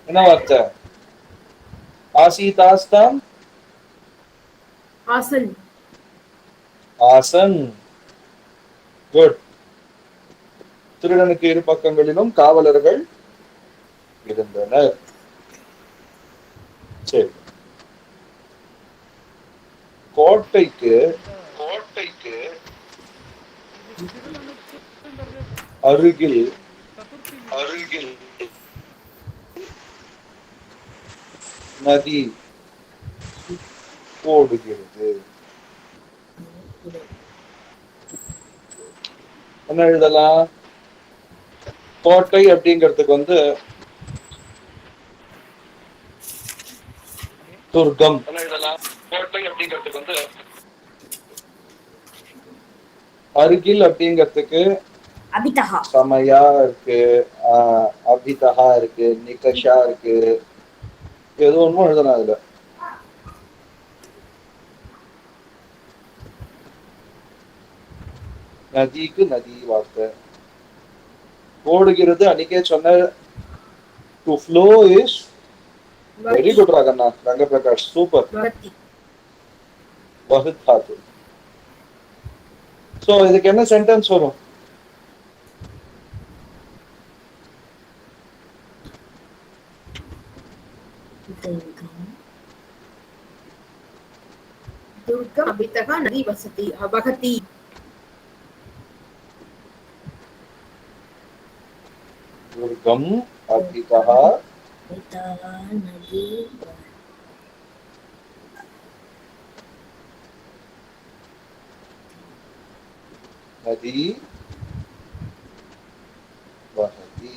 Speaker 1: என்ன வார்த்தை? ஆசீத், ஆஸ்தாம்,
Speaker 2: ஆசன்.
Speaker 1: ஆசன். குட். திருடனுக்கு இரு பக்கங்களிலும் காவலர்கள் இருந்தனர். சரி. கோட்டைக்கு அருகில் நதி ஓடுகிறது. என்ன எழுதலாம்? கோட்டை அப்படிங்கிறதுக்கு துர்கம். அருகில் அப்படிங்கிறதுக்கு சமயா இருக்கு, அபிதஹா இருக்கு, நிகஷா இருக்கு. ஏதோ ஒன்றும் எழுதலாம் அதுல. நதிக்கு நதி வார்த்தை. ஓடுகிறது அன்னைக்கே சொன்ன to flow is very good ராகண்ணா. ரங்க பிரகாஷ் சூப்பர்.
Speaker 2: வகதி.
Speaker 1: வஹத் தாத்து. சோ இதுக்கு என்ன சென்டென்ஸ் வரும்?
Speaker 2: दुर्गम अभितः नदी वसति वहति.
Speaker 1: दुर्गम अभितः
Speaker 4: नदी
Speaker 1: नदी वहति.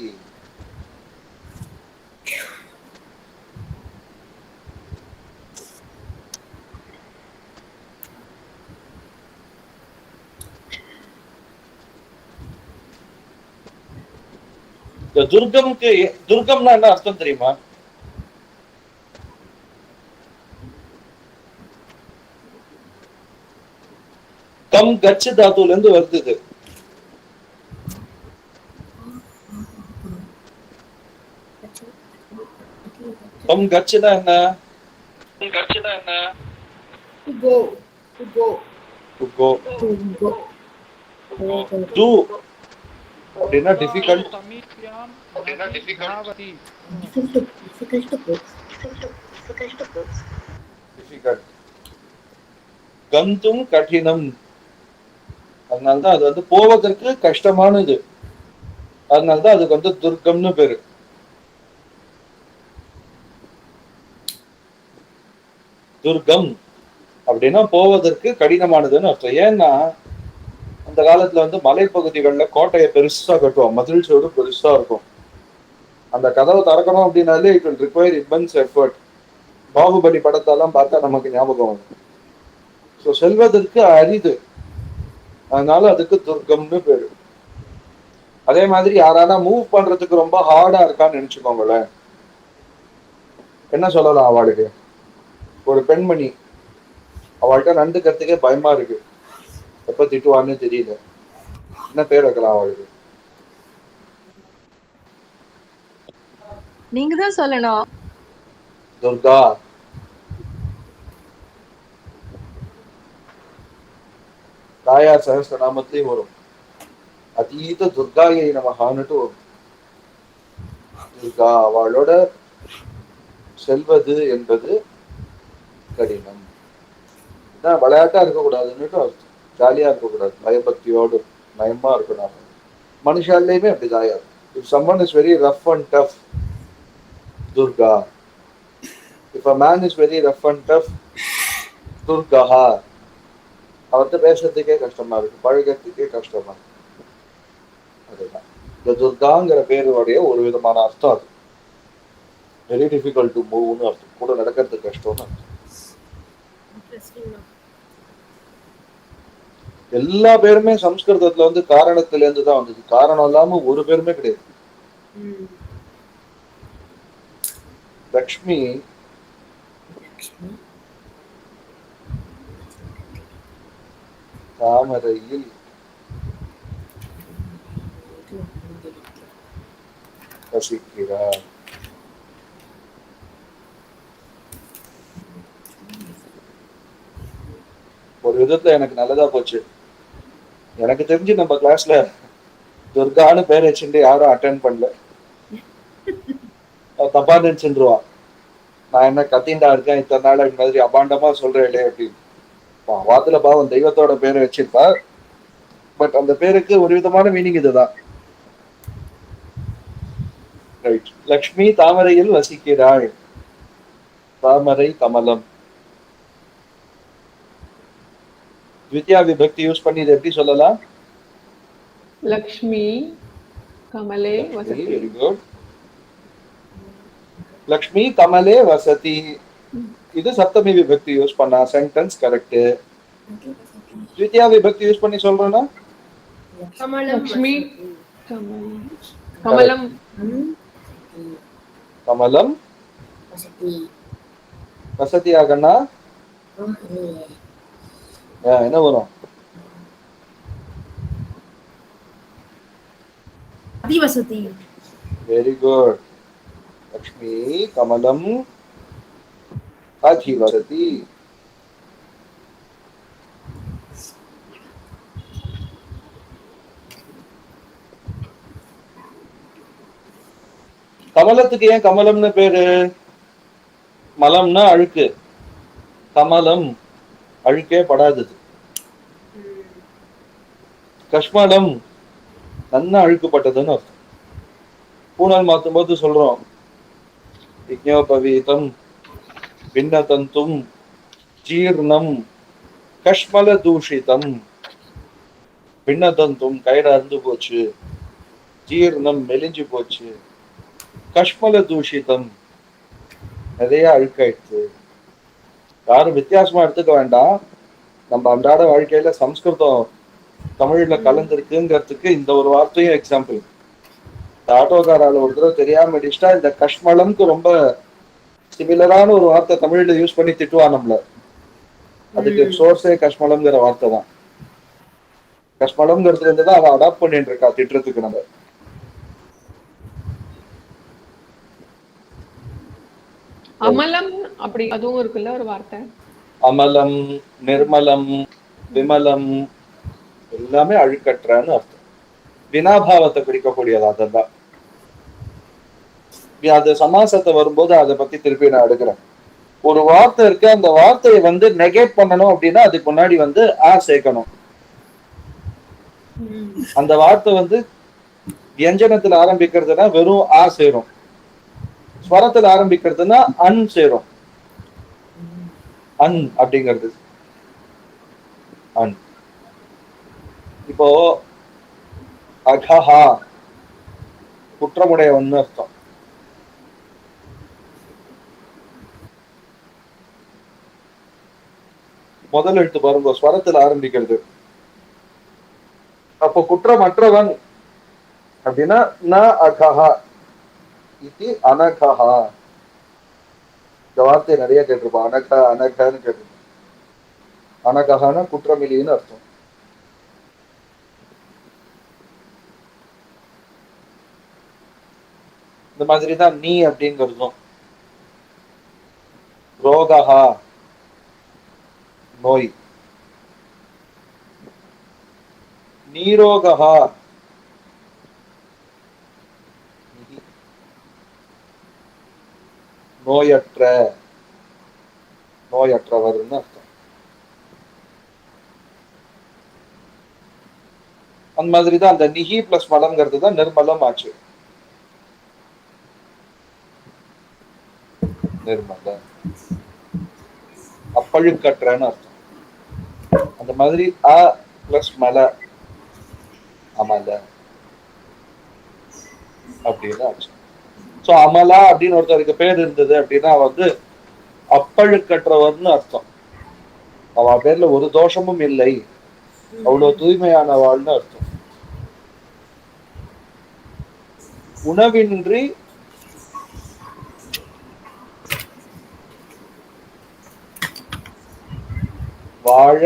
Speaker 1: இந்த துர்கம்க்கு துர்கம்னா என்ன அர்த்தம் தெரியுமா? கம் கச்சு தாத்துல இருந்து வருது இது. கம் கச்சுனா என்ன?
Speaker 2: To go. To go.
Speaker 1: To go. To அப்படின்னா டிஃபிகல்ட். டிஃபிகல்ட். கந்தும் கடினம். அதனால்தான் அது வந்து போவதற்கு கஷ்டமானது. அதனால்தான் அதுக்கு வந்து துர்கம்னு பேரு. துர்கம் அப்படின்னா போவதற்கு கடினமானதுன்னு அர்த்தம். ஏன்னா அந்த காலத்துல வந்து மலைப்பகுதிகள்ல கோட்டையை பெருசா கட்டுவோம், மதில் சோடு பெருசா இருக்கும். அந்த கதவை திறக்கணும் அப்படின்னாலே it will require immense effort. Baahubali படத்தெல்லாம் பார்த்தா நமக்கு ஞாபகம் வரும். ஸோ செல்வதற்கு அரிது, அதனால அதுக்கு துர்கம்னு பேரு. அதே மாதிரி யாரானா மூவ் பண்றதுக்கு ரொம்ப ஹார்டா இருக்கான்னு நினைச்சுக்கோங்களேன், என்ன சொல்லலாம் அவளுக்கு? ஒரு பெண்மணி, அவள்கிட்ட நடந்துக்கிறதுக்கே பயமா இருக்கு, எப்ப திட்டுவான்னு தெரியல, என்ன பேர் வைக்கலாம் அவளுக்கு?
Speaker 3: நீங்க தான் சொல்லணும்.
Speaker 1: துர்கா. தாயார் சகஸ்ரநாமத்திலையும் வரும், அதீத துர்காயை நமகான்னுட்டு வரும். துர்கா அவளோட செல்வது என்பது கடினம். விளையாட்டா இருக்கக்கூடாதுன்னுட்டு அர்த்தம். ஜாலியா இருக்கக்கூடாது, பயபக்தியோடு நயமா இருக்கணும். மனுஷாலையுமே அப்படிதான். If someone is very rough and tough, Durga. If a man is very rough and tough, Durgaha. அவர்கிட்ட பேசுறதுக்கே கஷ்டமா இருக்கு, பழகிறதுக்கே கஷ்டமா இருக்கு. அதுதான் இந்த துர்காங்கிற பேருடைய ஒரு விதமான அர்த்தம். அது வெரி டிஃபிகல்ட் டு மூவ்னு அர்த்தம், கூட நடக்கிறது கஷ்டம்னு அர்த்தம். எல்லா பேருமே சம்ஸ்கிருதத்துல வந்து காரணத்துல இருந்து தான் வந்தது, காரணம் இல்லாம ஒரு பேருமே கிடையாது. லக்ஷ்மி தாமரையில் வசிக்கிறார். ஒரு விதத்துல எனக்கு நல்லதா போச்சு. எனக்கு தெரிஞ்சு நம்ம கிளாஸ்ல துர்கான்னு பேர் வச்சுட்டு யாரும் அட்டென்ட் பண்ணல. தப்பா நினைச்சுருவா, நான் என்ன கத்திண்டா இருக்கேன் இத்தனை நாள் இந்த மாதிரி அபாண்டமா சொல்றேன் அப்படின்னு. வாத்துல பாவம் தெய்வத்தோட பேரை வச்சிருப்பா, பட் அந்த பேருக்கு ஒரு விதமான மீனிங் இதுதான். ரைட். லக்ஷ்மி தாமரையில் வசிக்கிறாள். தாமரை கமலம். द्वितीया विभक्ति यूज பண்ணி இத எப்படி சொல்லலாம்?
Speaker 6: லக்ஷ்மி கமலே வசதி.
Speaker 1: Very good. லக்ஷ்மி கமலே வசதி. இது சப்தமி விபக்தி யூஸ் பண்ணா சென்டென்ஸ் கரெக்ட். द्वितीया विभक्ति யூஸ் பண்ணி சொல்றேனா?
Speaker 6: லக்ஷ்மி கமலம்
Speaker 1: கமலம்
Speaker 4: வசதி.
Speaker 1: வசதி ஆகனா என்ன வரும்?
Speaker 2: அதிவசதி.
Speaker 1: Very good. லக்ஷ்மி கமலம் அதிவசதி. கமலத்துக்கு ஏன் கமலம்னு பேரு? மலம்னா அழுக்கு, கமலம் அழுக்கே படாதது. கஷ்மலம் நன்னா அழுக்குப்பட்டதுன்னு அர்த்தம். பூனல் மாத்தும் போது சொல்றோம் விஜ்ஞோபவீதம் பின்னதந்தும் ஜீர்ணம் கஷ்மல தூஷிதம். பின்னதந்தும் கையில அறுந்து போச்சு, ஜீர்ணம் மெலிஞ்சு போச்சு, கஷ்மல தூஷிதம் நிறைய அழுக்காயிடுச்சு. யாரும் வித்தியாசமா எடுத்துக்க வேண்டாம். நம்ம அன்றாட வாழ்க்கையில சம்ஸ்கிருதம் தமிழ்ல கலந்துருக்குங்கிறதுக்கு இந்த ஒரு வார்த்தையும் எக்ஸாம்பிள். இந்த ஆட்டோக்காரால ஒரு தடவை தெரியாம அடிச்சிட்டா இந்த கஷ்மலம்க்கு ரொம்ப சிமிலரான ஒரு வார்த்தை தமிழ்ல யூஸ் பண்ணி திட்டுவா நம்மள. அதுக்கு சோர்ஸே கஷ்மலம்ங்கிற வார்த்தை தான். கஷ்மலம்ங்கிறதுல இருந்து தான் அவ அடாப்ட் பண்ணிட்டு இருக்கா திட்டுறதுக்கு. நம்ம
Speaker 6: அமலம் அப்படி அதுவும் இருக்குல்ல ஒரு வார்த்தை.
Speaker 1: அமலம், நிர்மலம், விமலம் எல்லாமே அழுக்கற்றன்னு அர்த்தம். வினாபாவத்தை குறிக்கக்கூடியது. அதெல்லாம் அது சமாசத்தை வரும்போது அதை பத்தி திருப்பி நான் எடுக்கிறேன். ஒரு வார்த்தை இருக்கு, அந்த வார்த்தையை நெகேட் பண்ணணும் அப்படின்னா அதுக்கு முன்னாடி ஆ சேர்க்கணும். அந்த வார்த்தை வியஞ்சனத்துல ஆரம்பிக்கிறதுனா வெறும் ஆ சேரும், ஸ்வரத்துல ஆரம்பிக்கிறதுனா அன் சேரும். அன் அப்படிங்கிறது அன். இப்போ அகஹா குற்றமுடையவன் அர்த்தம். முதல் எழுத்து பாருங்க, ஸ்வரத்தில் ஆரம்பிக்கிறது. அப்போ குற்றமற்றவன் அப்படின்னா ந அகஹா இது அனகஹா. இந்த வார்த்தையை நிறைய கேட்டிருப்போம். அனக அனகன்னு கேட்டிருப்போம். அனகஹான குற்றமில்லின்னு அர்த்தம். இந்த மாதிரிதான் நீ அப்படிங்கிறதும். ரோகஹா நோய், நீரோகஹா நோயற்ற, நோயற்றவர்னு அர்த்தம். அந்த மாதிரிதான் அந்த நிகி பிளஸ் மலம்ங்கிறது தான் நிர்மலம் ஆச்சு. நிர்மல அப்பழுக்கற்றன்னு அர்த்தம். அந்த மாதிரி அ பிளஸ் மல அமல அப்படின்னு ஆச்சு. சோ அமலா அப்படின்னு ஒருத்தருக்கு பேர் இருந்தது அப்படின்னா அப்பழுக்கற்றவர்னு அர்த்தம். அவ பேர்ல ஒரு தோஷமும் இல்லை, அவ்வளவு தூய்மையானவாள்னு அர்த்தம். உணவின்றி வாழ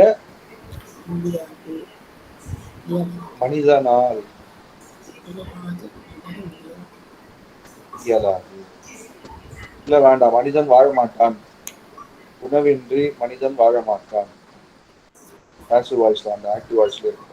Speaker 1: மனிதனால் இயலாது. இல்ல வேண்டாம், மனிதன் வாழ மாட்டான். உணவின்றி மனிதன் வாழ மாட்டான். பாசிவ் வாய்ஸ்ல அந்த ஆக்டிவ் வாய்ஸ்ல இருக்கு.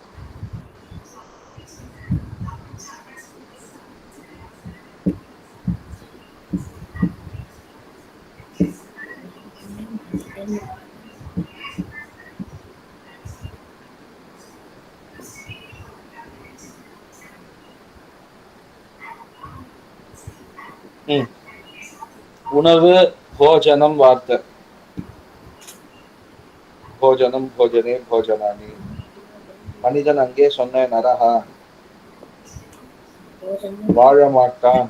Speaker 1: உணவு போஜனம் வார்த்தை. போஜனம் போஜனே போஜனானி. மனிதன் அங்கே சொன்ன நரஹா வாழ மாட்டான்.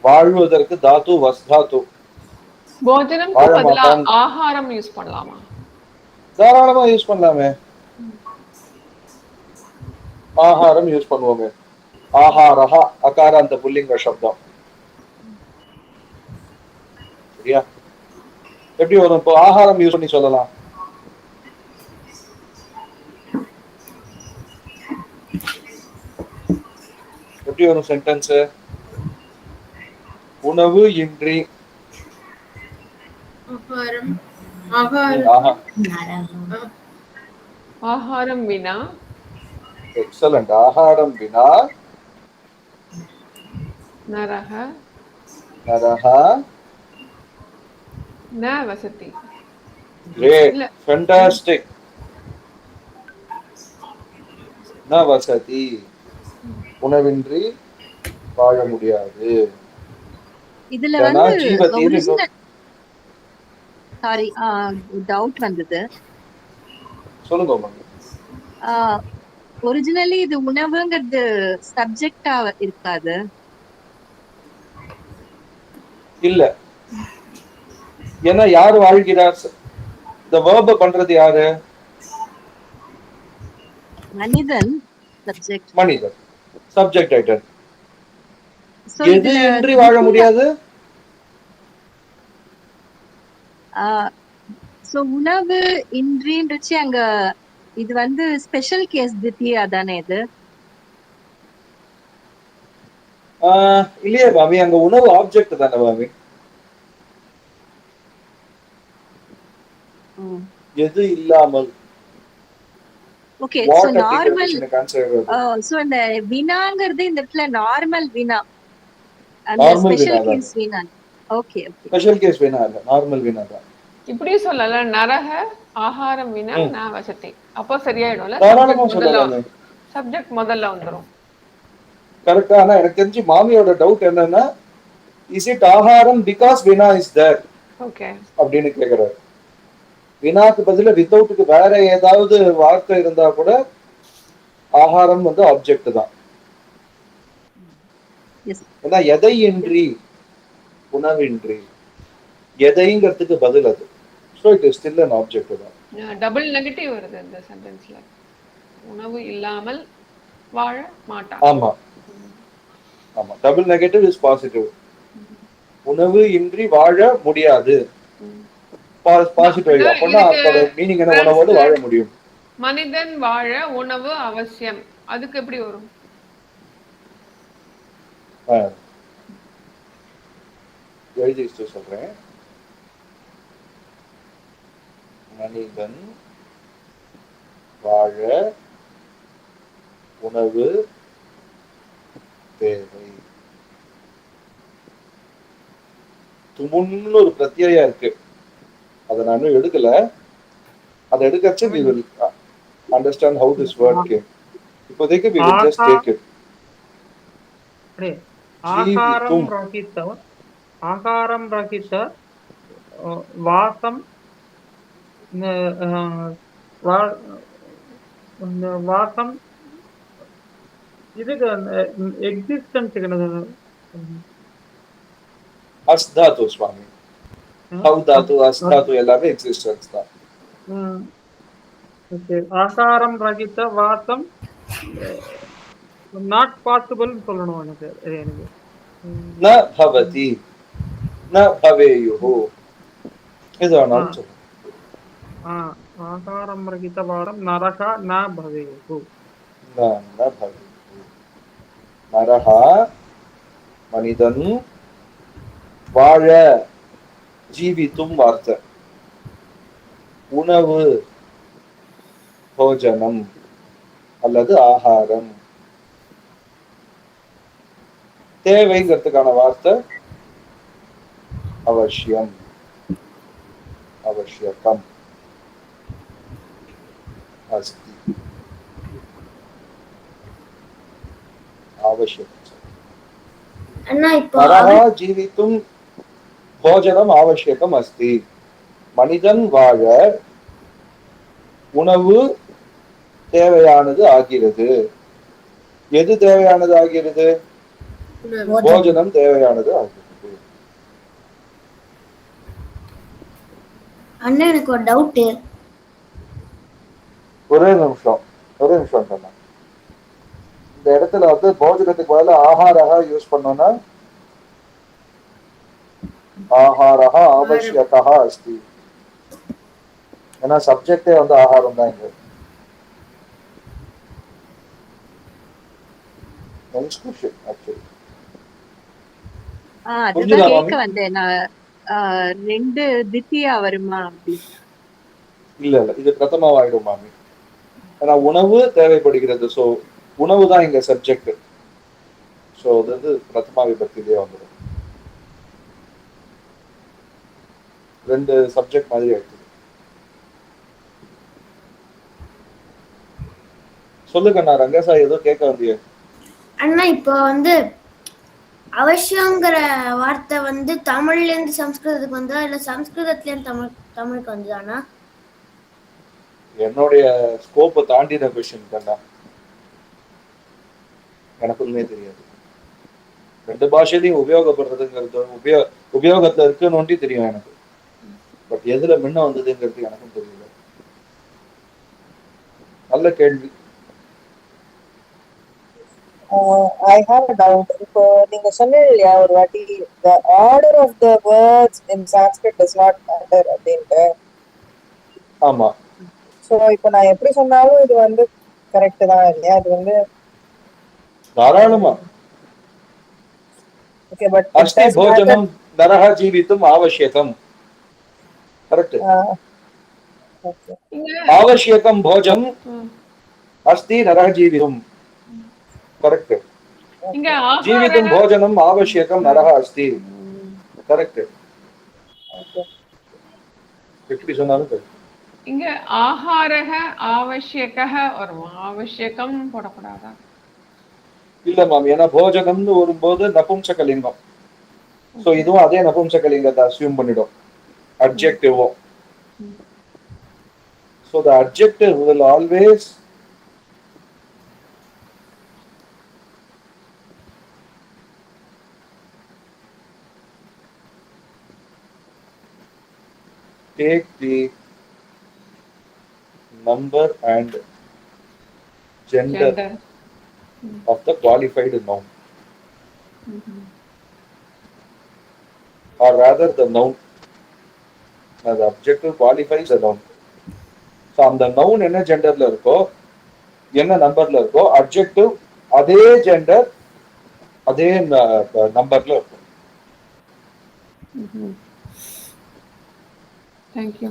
Speaker 1: வாழ்வதற்கு தாத்து வஸ்தாத்து.
Speaker 6: போஜனம் ஆகாரம் யூஸ் பண்ணலாமா?
Speaker 1: தாராளமா யூஸ் பண்ணலாமே. ஆகாரம் யூஸ் பண்ணுவோமே. ஆஹாரஹா அகாராந்த புல்லிங்க சப்தம். சரியா? எப்படி வரும்? இப்போ ஆகாரம் யூஸ் பண்ணி சொல்லலாம். எப்படி வரும் சென்டென்ஸ்? உணவு இன்றி
Speaker 2: ஆகாரம்
Speaker 1: ம்,
Speaker 2: ஆகாரம்
Speaker 1: ஆஹா
Speaker 6: ஆகாரம் வினா
Speaker 1: எக்ஸலண்ட். ஆகாரம் வினா
Speaker 6: நரக
Speaker 1: நரஹா
Speaker 6: ந வசதி.
Speaker 1: கிரேட்
Speaker 6: இல்ல
Speaker 1: ஃபேண்டாஸ்டிக். ந வசதி உணவின்றி வாழ முடியாது.
Speaker 3: இதுல
Speaker 1: ஏன்னா
Speaker 3: வந்து
Speaker 1: ஜீவத்தின்னு இன்னும்
Speaker 3: ஒரிஜினல் சாரி டவுட் வந்தது.
Speaker 1: சொல்லுங்க மேம்.
Speaker 3: ஒரிஜினலி இது உணவுங்கிறது சப்ஜெக்டா இருக்காது.
Speaker 1: இல்ல, ஏன்னா யாரு வாழ்கிறார்? இந்த வேர்ப பண்றது யாரு?
Speaker 3: மனிதன் சப்ஜெக்ட்.
Speaker 1: மனிதன் சப்ஜெக்ட் ஐட்டம்.
Speaker 3: சோ
Speaker 1: எது
Speaker 3: இதுல
Speaker 1: இன்றி வாழ முடியாது?
Speaker 3: சோ உணவு இன்றின்றச்சு அங்க இது வந்து ஸ்பெஷல் கேஸ் தித்தியா தானே இது?
Speaker 1: இல்லையே மாமி, அங்க உணவு ஆப்ஜெக்ட் தானே மாமி. எது இல்லாமல்
Speaker 3: ஓகே சோ
Speaker 1: வாட் அப்படிங்கிற
Speaker 3: நார்மல்.
Speaker 1: கொஸ்டினுக்கு ஆன்சர் வருது.
Speaker 3: சோ இந்த வினாங்கிறது இந்த இடத்துல நார்மல் வினா, அந்த
Speaker 1: நார்மல் வினா
Speaker 3: ஸ்பெஷல்
Speaker 1: தான்.
Speaker 3: கேஸ் வினா. Okay okay.
Speaker 1: ஸ்பெஷல் கேஸ் வினா இல்ல, நார்மல் வினா தான்.
Speaker 6: இப்படியும் சொல்லல, நரக ஆகாரம் வினா
Speaker 1: ம்,
Speaker 6: ந வசதி. அப்போ சரியாயிடும்ல,
Speaker 1: தாராளமா சொல்லலாமே.
Speaker 6: சப்ஜெக்ட் முதல்ல வந்துரும்.
Speaker 1: கரெக்டா. ஆனா எனக்கு தெரிஞ்சு மாமியோட டவுட் என்னன்னா, இஸ் இட் ஆகாரம் பிகாஸ் வினா இஸ் தேர்
Speaker 6: ஓகே.
Speaker 1: அப்படின்னு கேக்குறாரு. வினாக்கு பதிலா வித்தவுட்டுக்கு வேற ஏதாவது வார்த்தை இருந்தா கூட ஆகாரம் வந்து ஆப்ஜெக்ட் தான்.
Speaker 3: எஸ்.
Speaker 1: ஏன்னா எதை இன்றி உணவின்றி எதைங்கிறதுக்கு பதில் அது. So it is still an object தான்.
Speaker 6: டபுள் நெகட்டிவ் வருது இந்த சென்டென்ஸ்ல. உணவு இல்லாமல் வாழ மாட்டான்.
Speaker 1: ஆமா ஆமா, டபுள் நெகட்டிவ் இஸ் பாசிட்டிவ். உணவு இன்றி வாழ முடியாது பாசிட்டிவ். அப்படின்னா அதோட மீனிங் என்ன? உணவோடு வாழ முடியும்.
Speaker 6: மனிதன் வாழ உணவு அவசியம், அதுக்கு எப்படி வரும்?
Speaker 1: எழுதி சொல்றேன். மனிதன் வாழ உணவு தேவை. துமுன்னு ஒரு பிரத்யயா இருக்கு, அதை நான் எடுக்கல. அதை எடுக்கச்சு we will understand how this word came. இப்போதைக்கு we will just take it.
Speaker 5: ஆகாரம் ரகித வாசம் வாசம் இதுக்கு எக்ஸிஸ்டன்ஸ்
Speaker 1: அஸ்தாத்து சுவாமி, ஹவ்தாத்து அஸ்தாத்து எல்லாமே எக்ஸிஸ்டன்ஸ் தான்.
Speaker 5: ஆகாரம் ரகித வாசம் நாட் பாசிபிள் சொல்லணும் எனக்கு.
Speaker 1: ந பவதி ந பவேயுஹு இதுவானாலும் சொல்லணும்.
Speaker 5: ஆகாரம் ரகித வாரம் நரக ந பவேயுஹு.
Speaker 1: ந பவேயுஹு. நரஹா மனிதன், வாழ ஜீவித்தும் வார்த்தை, உணவு போஜனம் அல்லது ஆகாரம், தேவைங்கிறதுக்கான வார்த்தை அவசியம் அவசியகம் அஸ்தி आवश्यक.
Speaker 4: அண்ணா இப்போ
Speaker 1: நரஹா ஜீவித்தும் போஜனம் ஆவசியகம் அஸ்தி. மனிதன் வாழ உணவு தேவையானது ஆகிறது. எது தேவையானது ஆகிறது? போஜனம் தேவையானது ஆகிறது.
Speaker 4: அண்ணா எனக்கு ஒரு டவுட்.
Speaker 1: ஒரே நிமிஷம் சொன்னா, இந்த இடத்துல வந்து போஜனத்துக்கு பதிலா ஆஹாரஹா யூஸ் பண்ணோம்னா ஆஹாரஹா ஆவசியகா அஸ்தி. ஏன்னா சப்ஜெக்டே வந்து ஆகாரம் தான் இங்க. நெக்ஸ்ட் क्वेश्चन ஆக்சுவலி
Speaker 3: அதுதான்
Speaker 1: புரிஞ்சுதா
Speaker 3: கேட்க
Speaker 1: மாமி?
Speaker 3: வந்தேன் நான். 2 தித்தியா வருமா அப்படி?
Speaker 1: இல்ல இல்ல, இது பிரதமாவாயிடும் மாமி. ஏன்னா உணவு தேவைப்படுகிறது. ஸோ உணவு தான் இங்க சப்ஜெக்ட். ஸோ அது வந்து பிரதமா விபக்தியிலே வந்துடும். 2 சப்ஜெக்ட் மாதிரி எடுத்து சொல்லுங்க. நான் ரங்கசாய் ஏதோ கேட்க வந்தியே.
Speaker 4: அண்ணா இப்போ வந்து அவசியங்கிற வார்த்தை வந்து தமிழ்ல இருந்து சம்ஸ்கிருதத்துக்கு வந்தா இல்ல சம்ஸ்கிருதத்துல இருந்து தமிழுக்கு வந்ததானா?
Speaker 1: என்னுடைய ஸ்கோப்பை தாண்டின கொஸ்டின் தானே, எனக்கு உண்மையே தெரியாது. 2 பாஷையிலையும் உபயோகப்படுறதுங்கிறது உபயோகத்துல இருக்குன்னு தெரியும் எனக்கு. பட் எதுல முன்ன வந்ததுங்கிறது எனக்கும் தெரியல. நல்ல கேள்வி.
Speaker 5: I have a doubt. இப்போ நீங்க சொன்னீங்க இல்லையா ஒரு வாட்டி, the order of the words in Sanskrit does not matter அப்படின்ட்டு.
Speaker 1: ஆமா.
Speaker 5: ஸோ இப்போ நான் எப்படி சொன்னாலும் இது வந்து கரெக்ட் தான் இல்லையா? அது வந்து
Speaker 1: தாராளமா.
Speaker 5: ஓகே, பட்
Speaker 1: அஸ்தி போஜனம் நரஹ ஜீவித்தும் ஆவசியகம். கரெக்ட்.
Speaker 5: ஓகே.
Speaker 1: ஆவசியகம் போஜனம் அஸ்தி நரஹ ஜீவித்தும். கரெக்ட்.
Speaker 6: இங்க
Speaker 1: ஜீவித்தும் போஜனம் ஆவசியகம் நரஹ அஸ்தி. கரெக்ட். எப்படி சொன்னாலும் correct.
Speaker 6: இங்க ஆஹாரக ஆவசியக வரும், ஆவசியகம் போடக்கூடாதா?
Speaker 1: இல்ல மாமி, ஏன்னா போஜனம்னு வரும்போது நபும்சகலிங்கம். சோ இதுவும் அதே நபும்சகலிங்கத்தை அசியூம் பண்ணிடும், அட்ஜெக்டிவும். So the adjective will always take the number and gender of the qualified noun, or rather the noun. The adjective qualifies the noun. So அந்த noun என்ன ஜெண்டர்ல இருக்கோ, என்ன நம்பர்ல இருக்கோ, அட்ஜெக்டிவ் அதே ஜெண்டர் அதே நம்பர்ல இருக்கும்.
Speaker 6: தேங்க்யூ.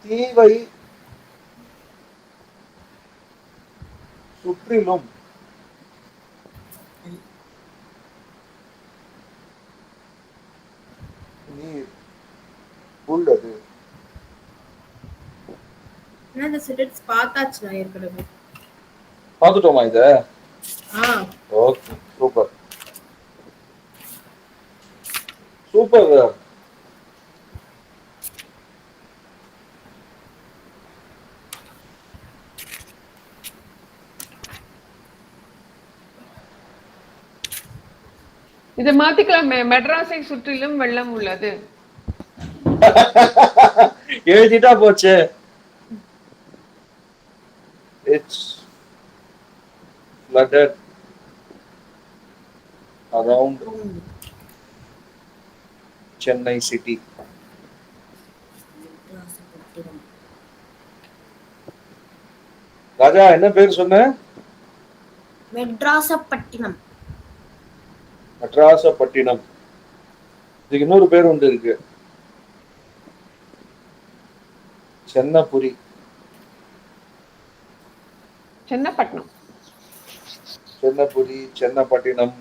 Speaker 1: தீவை சுற்றிலும் நீர் உள்ளது.
Speaker 2: இந்த சென்டென்ஸ் பார்த்தாச்சு நான் ஏற்கனவே.
Speaker 1: பார்த்துட்டோமா இத? Okay, super super.
Speaker 6: இதை மாத்திக்கலாமே, மெட்ராஸை சுற்றிலும் வெள்ளம் உள்ளது.
Speaker 1: எழுதிட்டா போச்சு. It's flooded around Chennai city. ராஜா என்ன பேர் சொன்ன?
Speaker 4: மெட்ராசப்பட்டினம்.
Speaker 1: மெட்ராசப்பட்டினம். இதுக்கு இன்னொரு பேர் ஒன்று இருக்கு, சென்னபுரி.
Speaker 6: சென்னப்பட்டினம்,
Speaker 1: சென்னபுரி, சென்னப்பட்டினம்.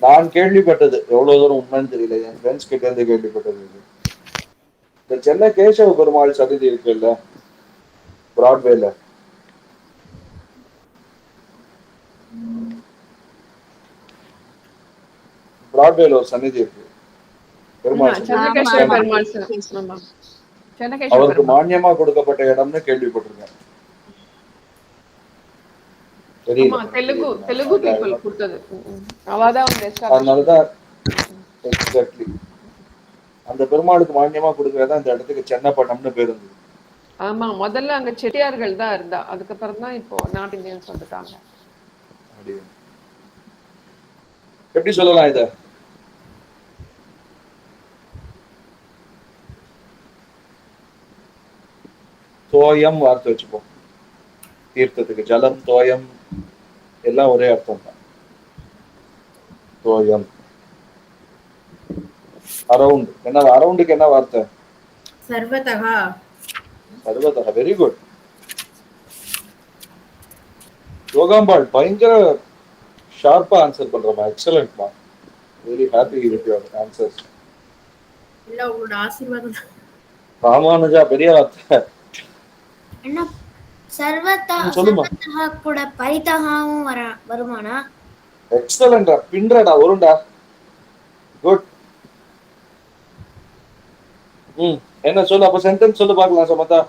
Speaker 1: நான் கேள்விப்பட்டது, எவ்வளவு தூரம் உண்மைன்னு தெரியல, என் ஃப்ரெண்ட்ஸ் கிட்ட இருந்து கேள்விப்பட்டது. இந்த சென்னை கேசவ பெருமாள் சன்னதி இருக்குல்ல பிராட்வேல, பிராட்வேல ஒரு சன்னதி இருக்கு பெருமாள் சன்னதி. அவருக்கு மானியமா கொடுக்கப்பட்ட இடம்னு கேள்விப்பட்டிருக்கேன்.
Speaker 6: தெலுங்கு பீப்புள் கொடுத்தது.
Speaker 1: அதனாலதான் எக்ஸாக்ட்லி அந்த பெருமாளுக்கு மானியமா கொடுக்கறதா இந்த இடத்துக்கு சென்னப்பட்டம்னு பேர் இருந்தது.
Speaker 6: ஆமா, முதல்ல அங்க செட்டியார்கள் தான் இருந்தா, அதுக்கப்புறம் தான் இப்போ நார்த் இந்தியன்ஸ் வந்துட்டாங்க.
Speaker 1: எப்படி சொல்லலாம் இத? தோயம் வார்த்தை வச்சுப்போம். தீர்த்தத்துக்கு ஜலம் தோயம் எல்லாம் ஒரே அர்த்தம் தான். தோயம் அரவுண்ட் என்ன அரவுண்டுக்கு என்ன வார்த்தை?
Speaker 2: सर्वतः
Speaker 1: சர்வதா. வெரி குட் யோகாம்பாள், பயங்கர ஷார்ப்பா ஆன்சர் பண்றமா. எக்ஸலன்ட்மா. Very happy with your answers.
Speaker 2: இல்ல உங்களோட ஆசீர்வாதம்.
Speaker 1: ராமானுஜா பெரிய வார்த்தை.
Speaker 4: அண்ணா சர்வதா
Speaker 1: சொல்லுமா.
Speaker 4: சர்வதா கூட பரிதகாவும் வருமானா?
Speaker 1: எக்ஸலன்டா, பின்றடா, வருண்டா. குட். என்ன சொல்லு அப்ப, சென்டென்ஸ் சொல்லு பார்க்கலாம் சமதா.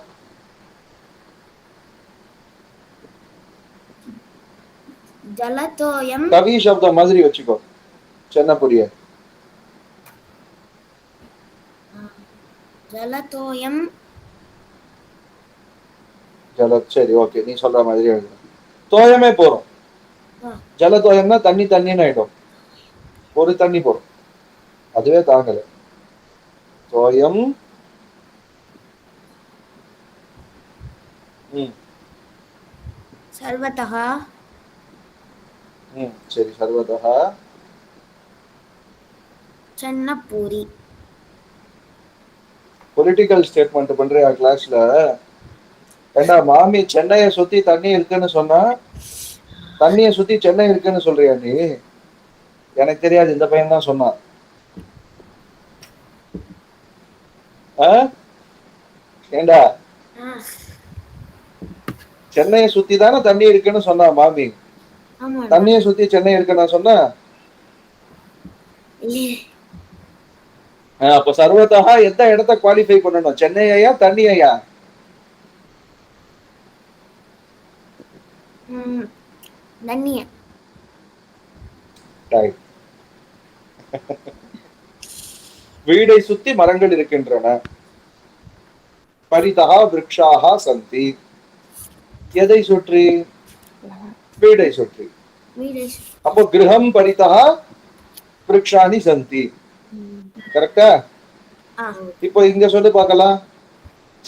Speaker 4: ஜலதோயம்
Speaker 1: கவி சப்தம் மாதிரி வச்சுக்கோ, சென்ன புரிய.
Speaker 4: ஜலதோயம்
Speaker 1: சரி ஓகே, நீ சொல்ற மாதிரி எழுது. தோயமே போறோம். ஜலதோயம்னா தண்ணி தண்ணின்னு ஆயிடும். ஒரு தண்ணி போறோம், அதுவே தாங்கல. தோயம்.
Speaker 4: சர்வதா.
Speaker 1: சரி, சர்வதா
Speaker 4: சென்னபூரி.
Speaker 1: பொலிட்டிக்கல் ஸ்டேட்மெண்ட் பண்றியா கிளாஸ்ல? ஏண்டா மாமி சென்னையை சுத்தி தண்ணி இருக்குன்னு சொன்னா, தண்ணியை சுத்தி சென்னை இருக்குன்னு சொல்றியா நீ? எனக்கு தெரியாது, இந்த பையன் தான் சொன்னான். ஏண்டா சென்னையை சுத்தி தானே தண்ணி இருக்குன்னு சொன்னா மாமி. தண்ணியை சுத்தி சென்னை இருக்கு நான் சொன்னா. அப்ப சர்வதா எந்த இடத்த குவாலிஃபை பண்ணணும்? சென்னையா தண்ணியா?
Speaker 4: தண்ணிய.
Speaker 1: வீடை சுத்தி மரங்கள் இருக்கின்றன. பரிதஹா விருக்ஷாஹா சந்தி. எதை சுற்றி? வீடை சுற்றி. அப்போ கிரகம் பரிதஹா விருக்ஷாணி சந்தி. கரெக்டா? இப்போ இங்க சொல்லி பார்க்கலாம்.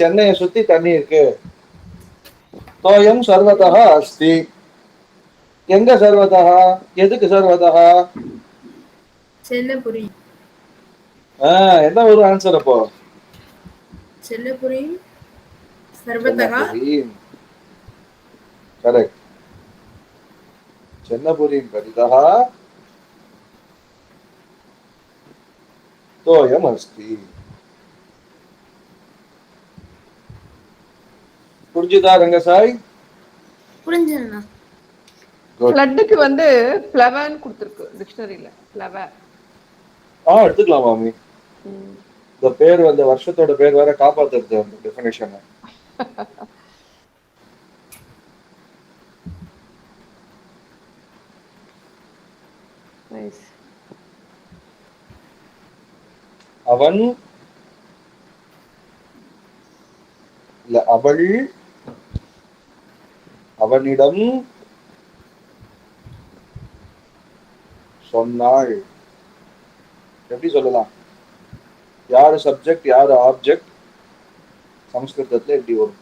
Speaker 1: சென்னையை சுத்தி தண்ணி இருக்கு. தோயம் சர்வதா அஸ்தி. எங்க சர்வதா? எதுக்கு சர்வதா?
Speaker 2: சென்னபுரி.
Speaker 1: என்ன ஒரு ஆன்சர் அப்போ?
Speaker 2: சென்னபுரி சர்வதா.
Speaker 1: கரெக்ட். சென்னபுரி பரிதா தோயம் அஸ்தி. புரிஞ்சுதா ரங்கசாய்?
Speaker 4: புரிஞ்சுதுண்ணா.
Speaker 6: ஃப்ளட்டுக்கு வந்து ஃப்ளவர்னு கொடுத்துருக்கு டிக்ஷனரியில. ஃப்ளவர்
Speaker 1: எடுத்துக்கலாம் மாமி. இந்த பேர் வந்து வருஷத்தோட பேர் வேற காப்பாத்துறது அந்த டெஃபினேஷன். அவன் இல்ல அவள் அவனிடம் சொன்னாள். எப்படி சொல்லலாம்? யாரு சப்ஜெக்ட் யாரு ஆப்ஜெக்ட் சமஸ்கிருதத்துல எப்படி வரும்?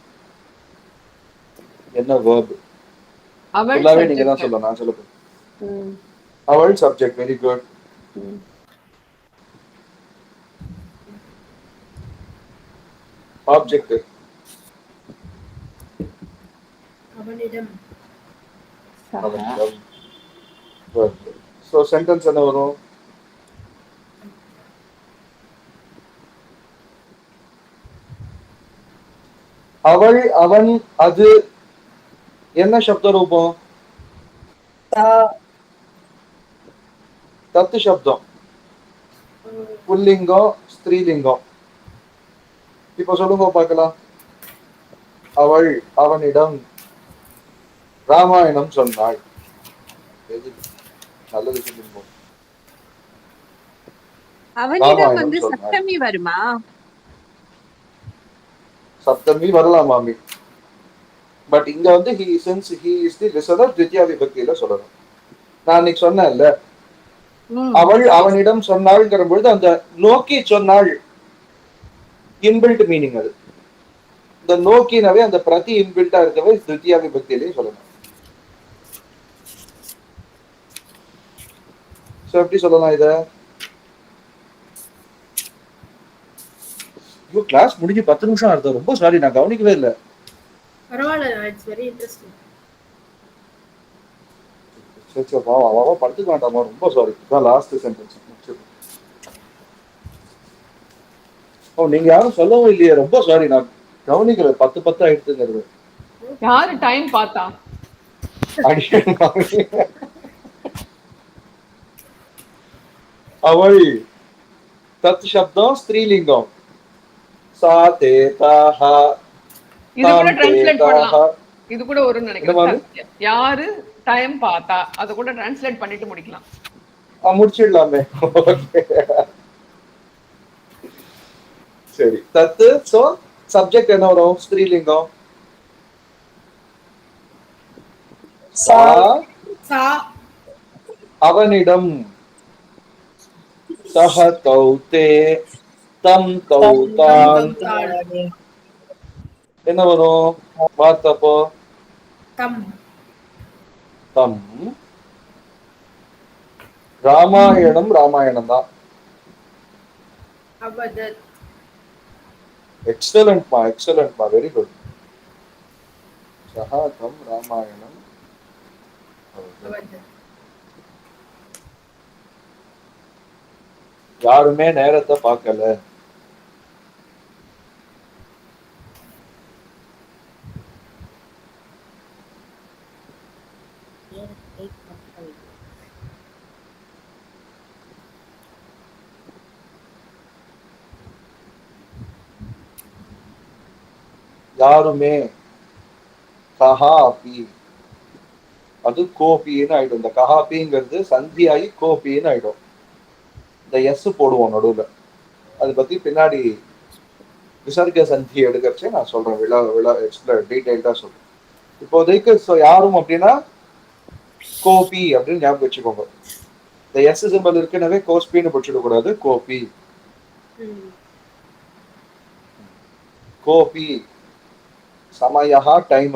Speaker 1: என்ன வேர்ப்? எல்லாமே நீங்க தான் சொல்லணும், நான் சொல்ல போறேன். அவள் சப்ஜெக்ட். Very good. ஆப்ஜெக்ட்
Speaker 2: அவனிடம்.
Speaker 1: சோ சென்டென்ஸ் என்ன வரும்? அவள் அவன் அது என்ன சப்த ரூபம்? தத்து சப்தம். புல்லிங்கம் ஸ்திரீலிங்கம். இப்ப சொல்லுங்க பார்க்கலாம். அவள் அவனிடம் ராமாயணம் சொன்னாள். நல்லது சொல்லுங்க.
Speaker 3: அவனிடம் வந்து சப்தமி வருமா?
Speaker 1: சப்தமி வரலாம் மாமி. பட் இங்க வந்து since he is the listener தித்யா விபக்தியில சொல்லணும். நான் அன்னைக்கு சொன்னேன்ல, அவள் அவனிடம் சொன்னாள்ங்கிற பொழுது அந்த நோக்கி சொன்னாள் இன்பில்ட் மீனிங் அது. இந்த நோக்கினவே அந்த பிரதி இன்பில்ட்டா இருக்கவே திருத்தியா விபக்தியிலேயே சொல்லணும். சோ எப்படி சொல்லலாம் இத? ஐயோ கிளாஸ் முடிஞ்சு 10 நிமிஷம் ஆகுது. ரொம்ப சாரி, நான் கவனிக்கவே இல்லை.
Speaker 2: பரவாயில்ல, இட்ஸ் வெரி இன்ட்ரெஸ்டிங்.
Speaker 1: சரி சரி, அவன் படுத்துக்க வேண்டாமா, ரொம்ப சாரி. இதான் லாஸ்ட் சென்டென்ஸ். ஓ நீங்க யாரும் சொல்லவும் இல்லையே, ரொம்ப சாரி, நான் கவனிக்கல. 10 ஆயிடுத்துங்கிறது.
Speaker 6: யாரு டைம் பார்த்தா?
Speaker 1: அவள் தத் சப்தம் ஸ்திரீலிங்கம். சா தே தாஹா
Speaker 6: இது கூட
Speaker 1: தாம் தே
Speaker 6: டிரான்ஸ்லேட்
Speaker 1: தாஹா.
Speaker 6: பண்ணலாம். இது கூட ஒரு
Speaker 1: என்ன
Speaker 6: நினைக்கிறேன்.
Speaker 1: மாதிரி?
Speaker 6: யாரு டைம் பார்த்தா அத கூட டிரான்ஸ்லேட் பண்ணிட்டு முடிக்கலாம்.
Speaker 1: முடிச்சிடலாமே. சரி, தத்து. சோ சப்ஜெக்ட் என்ன வரும்? ஸ்திரீலிங்கம். சா
Speaker 2: சா
Speaker 1: அவனிடம். சஹ கௌதே தம் கௌதான். என்ன வரும் பார்த்தப்போ?
Speaker 2: தம்.
Speaker 1: தம். ராமாயணம் ராமாயணம் தான்.
Speaker 2: அவதத்.
Speaker 1: எக்ஸலன்ட்மா, எக்ஸலன்ட்மா, வெரி குட். சஹா தம் ராமாயணம்
Speaker 2: அவதத்.
Speaker 1: யாருமே நேரத்தை பார்க்கல. யாருமே. கஹாபி. அது கோபின்னு ஆயிடும். இந்த கஹாபிங்கிறது சந்தியாயி கோபின்னு ஆயிடும். இந்த எஸ் போடுவோம் நடுவுல. அதை பத்தி பின்னாடி விசர்க சந்தி எடுக்கிறச்சே நான் சொல்றேன். விழா டீடைல்டா சொல்றேன். இப்போதைக்கு யாரும் அப்படின்னா கோபி அப்படின்னு ஞாபகம் வச்சுக்கோங்க. இந்த எஸ் சிம்பல் இருக்குனவே கோஸ்பின்னு படிச்சிடக்கூடாது. கோபி. கோபி சமயஹா டைம்.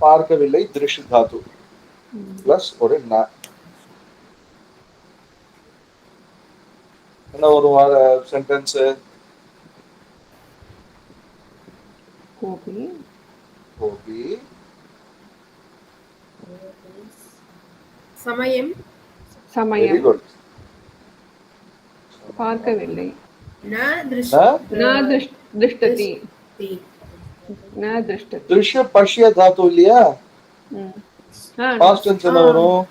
Speaker 1: பார்க்கவில்லை திருஷ் தாத்து பிளஸ் ஒரு ந. என்ன ஒரு சென்டென்ஸ்?
Speaker 6: கோபி.
Speaker 1: கோபி
Speaker 2: சமயம்.
Speaker 6: சமயம்.
Speaker 1: Very good.
Speaker 6: பார்க்கவில்லை.
Speaker 2: ந திருஷ்டி.
Speaker 6: ந திருஷ்டதி. ந திருஷ்டதி.
Speaker 1: திருஷ்ய பஷ்ய தாத்து இல்லையா? பாஸ்ட் டென்ஸ் என்ன வரும்?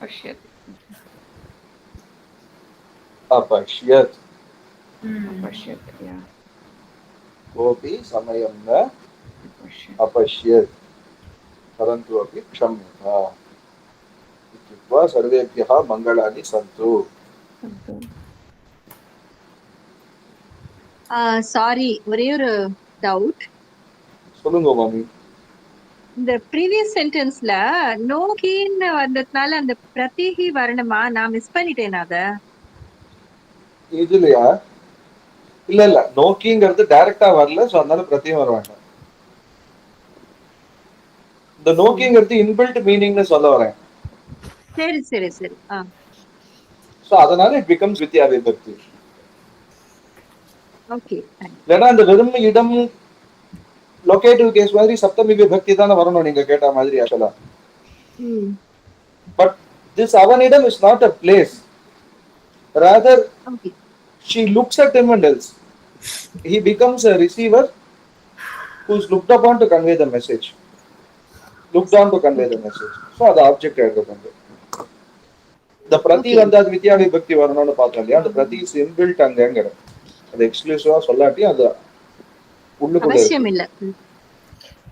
Speaker 6: பஷ்யத்.
Speaker 1: अपश्यत्.
Speaker 6: अपश्यत्, yeah.
Speaker 1: कोऽपि समयं न अपश्यत् परन्तु अपि क्षम्यताम् इत्युक्त्वा सर्वेभ्यः मङ्गलानि सन्तु.
Speaker 3: சாரி, ஒரே ஒரு டவுட்.
Speaker 1: சொல்லுங்க மாமி.
Speaker 3: இந்த ப்ரீவியஸ் சென்டென்ஸ்ல நோக்கின்னு வந்ததுனால அந்த பிரதிஹி வரணுமா? நான் மிஸ் பண்ணிட்டேன் அத.
Speaker 1: இதுலயா? இல்ல நோக்கிங்கிறது டைரக்டா வரல. சோ அதனால பிரத்தியம் வர வேண்டாம். இந்த நோக்கிங்கிறது இன்பில்ட் மீனிங்னு சொல்ல வரேன்.
Speaker 3: சரி சரி சரி.
Speaker 1: சோ அதனால இட் பிகம்ஸ் வித்யா விபக்தி.
Speaker 3: ஓகே.
Speaker 1: இல்லைன்னா இந்த வெறும் இடம் லொகேட்டிவ் கேஸ் மாதிரி சப்தமி விபக்தி தானே வரணும் நீங்க கேட்ட மாதிரி ஆக்சுவலா. பட் திஸ் அவனிடம் is not a place. Rather, she looks at him and else. He becomes a receiver who's looked upon to convey the message. Looked on to convey the message. So, the object எடுத்துக்கோங்க. The prati வந்து அது வித்யா விபக்தி வரணும்னு பார்த்தோம் இல்லையா? அந்த prati is inbuilt அங்கங்கிற. அது எக்ஸ்க்ளூசிவா சொல்லாட்டி அது உள்ளுக்குள்ள
Speaker 3: அவசியம் இல்ல.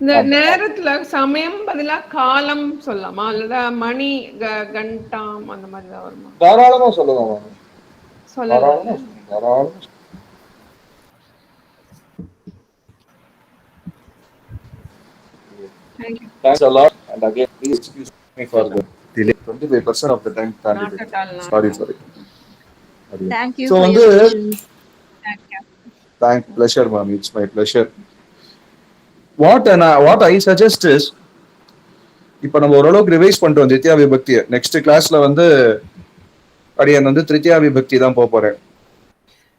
Speaker 6: இந்த நேரத்துல சமயம் பதிலா காலம் சொல்லலாமா? அல்லது மணி கண்டாம் அந்த மாதிரி தான் வருமா?
Speaker 1: தாராளமா சொல்லலாம்.
Speaker 6: சொல்லலாம். Thank you.
Speaker 1: Thanks a lot, and again, please excuse me for the delay. 25% of the time.
Speaker 6: Not at all.
Speaker 1: Sorry.
Speaker 3: Thank you
Speaker 1: So
Speaker 3: for
Speaker 1: வந்து
Speaker 3: your questions. Thank you.
Speaker 1: pleasure, ma'am. It's my pleasure. What I suggest is, இப்ப நம்ம ஓரளவுக்கு revise பண்ணிட்டோம் தித்யா விபக்தியை. Next கிளாஸ்ல வந்து அடியன் வந்து திருத்தியா விபக்தி தான் போறேன்.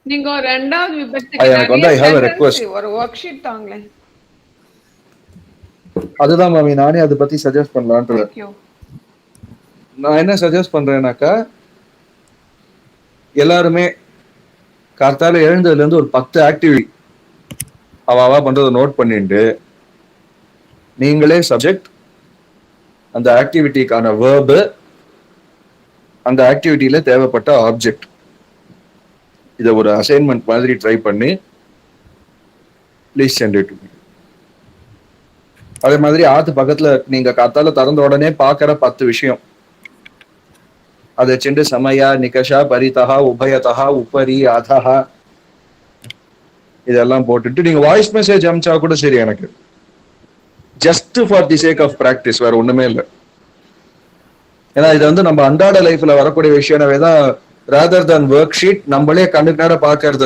Speaker 6: நீங்க ரெண்டாவது
Speaker 1: எனக்கு வந்து I have a request.
Speaker 6: விபக்திக்கு ஒரு ஒர்க் ஷீட் தாங்களே.
Speaker 1: அதுதான் மாமி நானே அதை பத்தி சஜஸ்ட் பண்ணலான்ட்டு.
Speaker 6: Thank you.
Speaker 1: நான் என்ன சஜஸ்ட் பண்றேன்னாக்கா, எல்லாருமே கார்த்தால எழுந்ததுல இருந்து ஒரு 10 ஆக்டிவிட்டி அவா பண்றதை நோட் பண்ணிட்டு, நீங்களே சப்ஜெக்ட், அந்த ஆக்டிவிட்டிக்கான வேர்பு, அந்த ஆக்டிவிட்டியில தேவைப்பட்ட ஆப்ஜெக்ட், இதை ஒரு அசைன்மெண்ட் மாதிரி ட்ரை பண்ணி please send it to me. அதே மாதிரி ஆத்து பக்கத்துல நீங்க காத்தால திறந்த உடனே பாக்குற 10 விஷயம், அதை சென்று சமயா, நிகஷா, பரிதஹா, உபயதஹா, உபரி, அதஹா இதெல்லாம் போட்டுட்டு நீங்க வாய்ஸ் மெசேஜ் அனுப்பிச்சா கூட சரி எனக்கு. Just for the sake of practice, வேற ஒண்ணுமே இல்லை. ஏன்னா இது வந்து நம்ம அன்றாட லைஃப்ல வரக்கூடிய விஷயமே தான். ரேதர் தன் ஒர்க் ஷீட் நம்மளே கண்ணுக்கு நேரம் பாக்குறத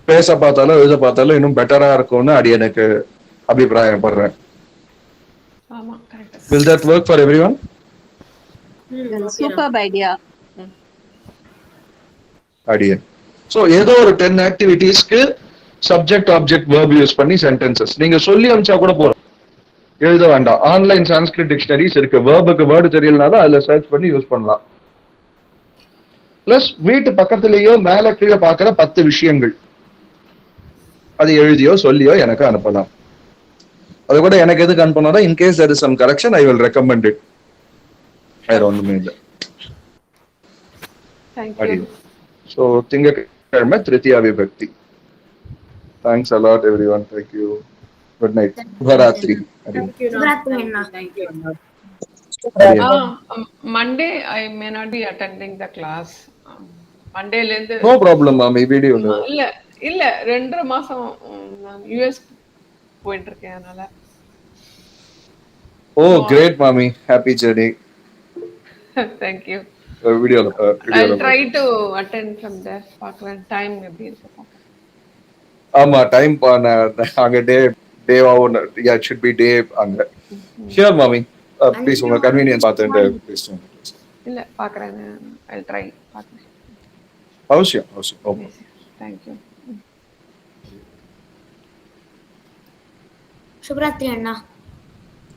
Speaker 1: பேச பார்த்தாலும் எழுத பார்த்தாலும் இன்னும் பெட்டரா இருக்கும்னு அடி எனக்கு அபிப்பிராயப்படுறேன்.
Speaker 6: ஆமா, correct.
Speaker 1: Will that work for everyone?
Speaker 3: Superb idea.
Speaker 1: அடியே. ஸோ ஏதோ ஒரு 10 ஆக்டிவிட்டிஸ்க்கு சப்ஜெக்ட் ஆப்ஜெக்ட் வேர்ப் யூஸ் பண்ணி சென்டென்சஸ் நீங்க சொல்லி அனுப்பிச்சா கூட போறோம், எழுத வேண்டாம். ஆன்லைன் சான்ஸ்கிரிட் டிக்ஷனரிஸ் இருக்கு, வேர்புக்கு வேர்டு தெரியலனாலும் அதுல சர்ச் பண்ணி யூஸ் பண்ணலாம். பிளஸ் வீட்டு பக்கத்துலயோ மேல கீழே பாக்குற 10 விஷயங்கள் அது எழுதியோ சொல்லியோ எனக்கு அனுப்பலாம். அது கூட எனக்கு எதுக்கு அனுப்பினா, in case there is some correction I will recommend it. வேற ஒண்ணுமே இல்லை.
Speaker 6: Thank you.
Speaker 1: ஸோ திங்கட்கிழமை திருத்தியா விபக்தி. Thanks a lot everyone. Thank you. Good night. Shubharatri.
Speaker 2: Thank you.
Speaker 4: Shubharatri, Anna.
Speaker 2: Thank you.
Speaker 6: Monday I may not be attending the class. Mondayல இருந்து
Speaker 1: No problem ma'am. Video
Speaker 6: இல்ல 2.5 மாசம் US போயிட்டு இருக்கேன், அதனால.
Speaker 1: Oh great mommy. Happy journey.
Speaker 6: Thank you.
Speaker 1: Video
Speaker 6: I'll try to attend from there. பார்க்கலாம் time எப்படி இருக்கு.
Speaker 1: ஆமா டைம் அங்க day on. Yeah, it should be day அங்க. Sure mommy. Please உங்க கன்வீனியன்ஸ் பார்த்துட்டு ப்ளீஸ்.
Speaker 6: இல்ல பார்க்கறேன். I'll try. பார்க்கறேன்.
Speaker 1: அவசியம். Okay.
Speaker 6: Thank you.
Speaker 4: Shubharatri, Anna.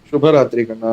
Speaker 1: Shubharatri Kanna.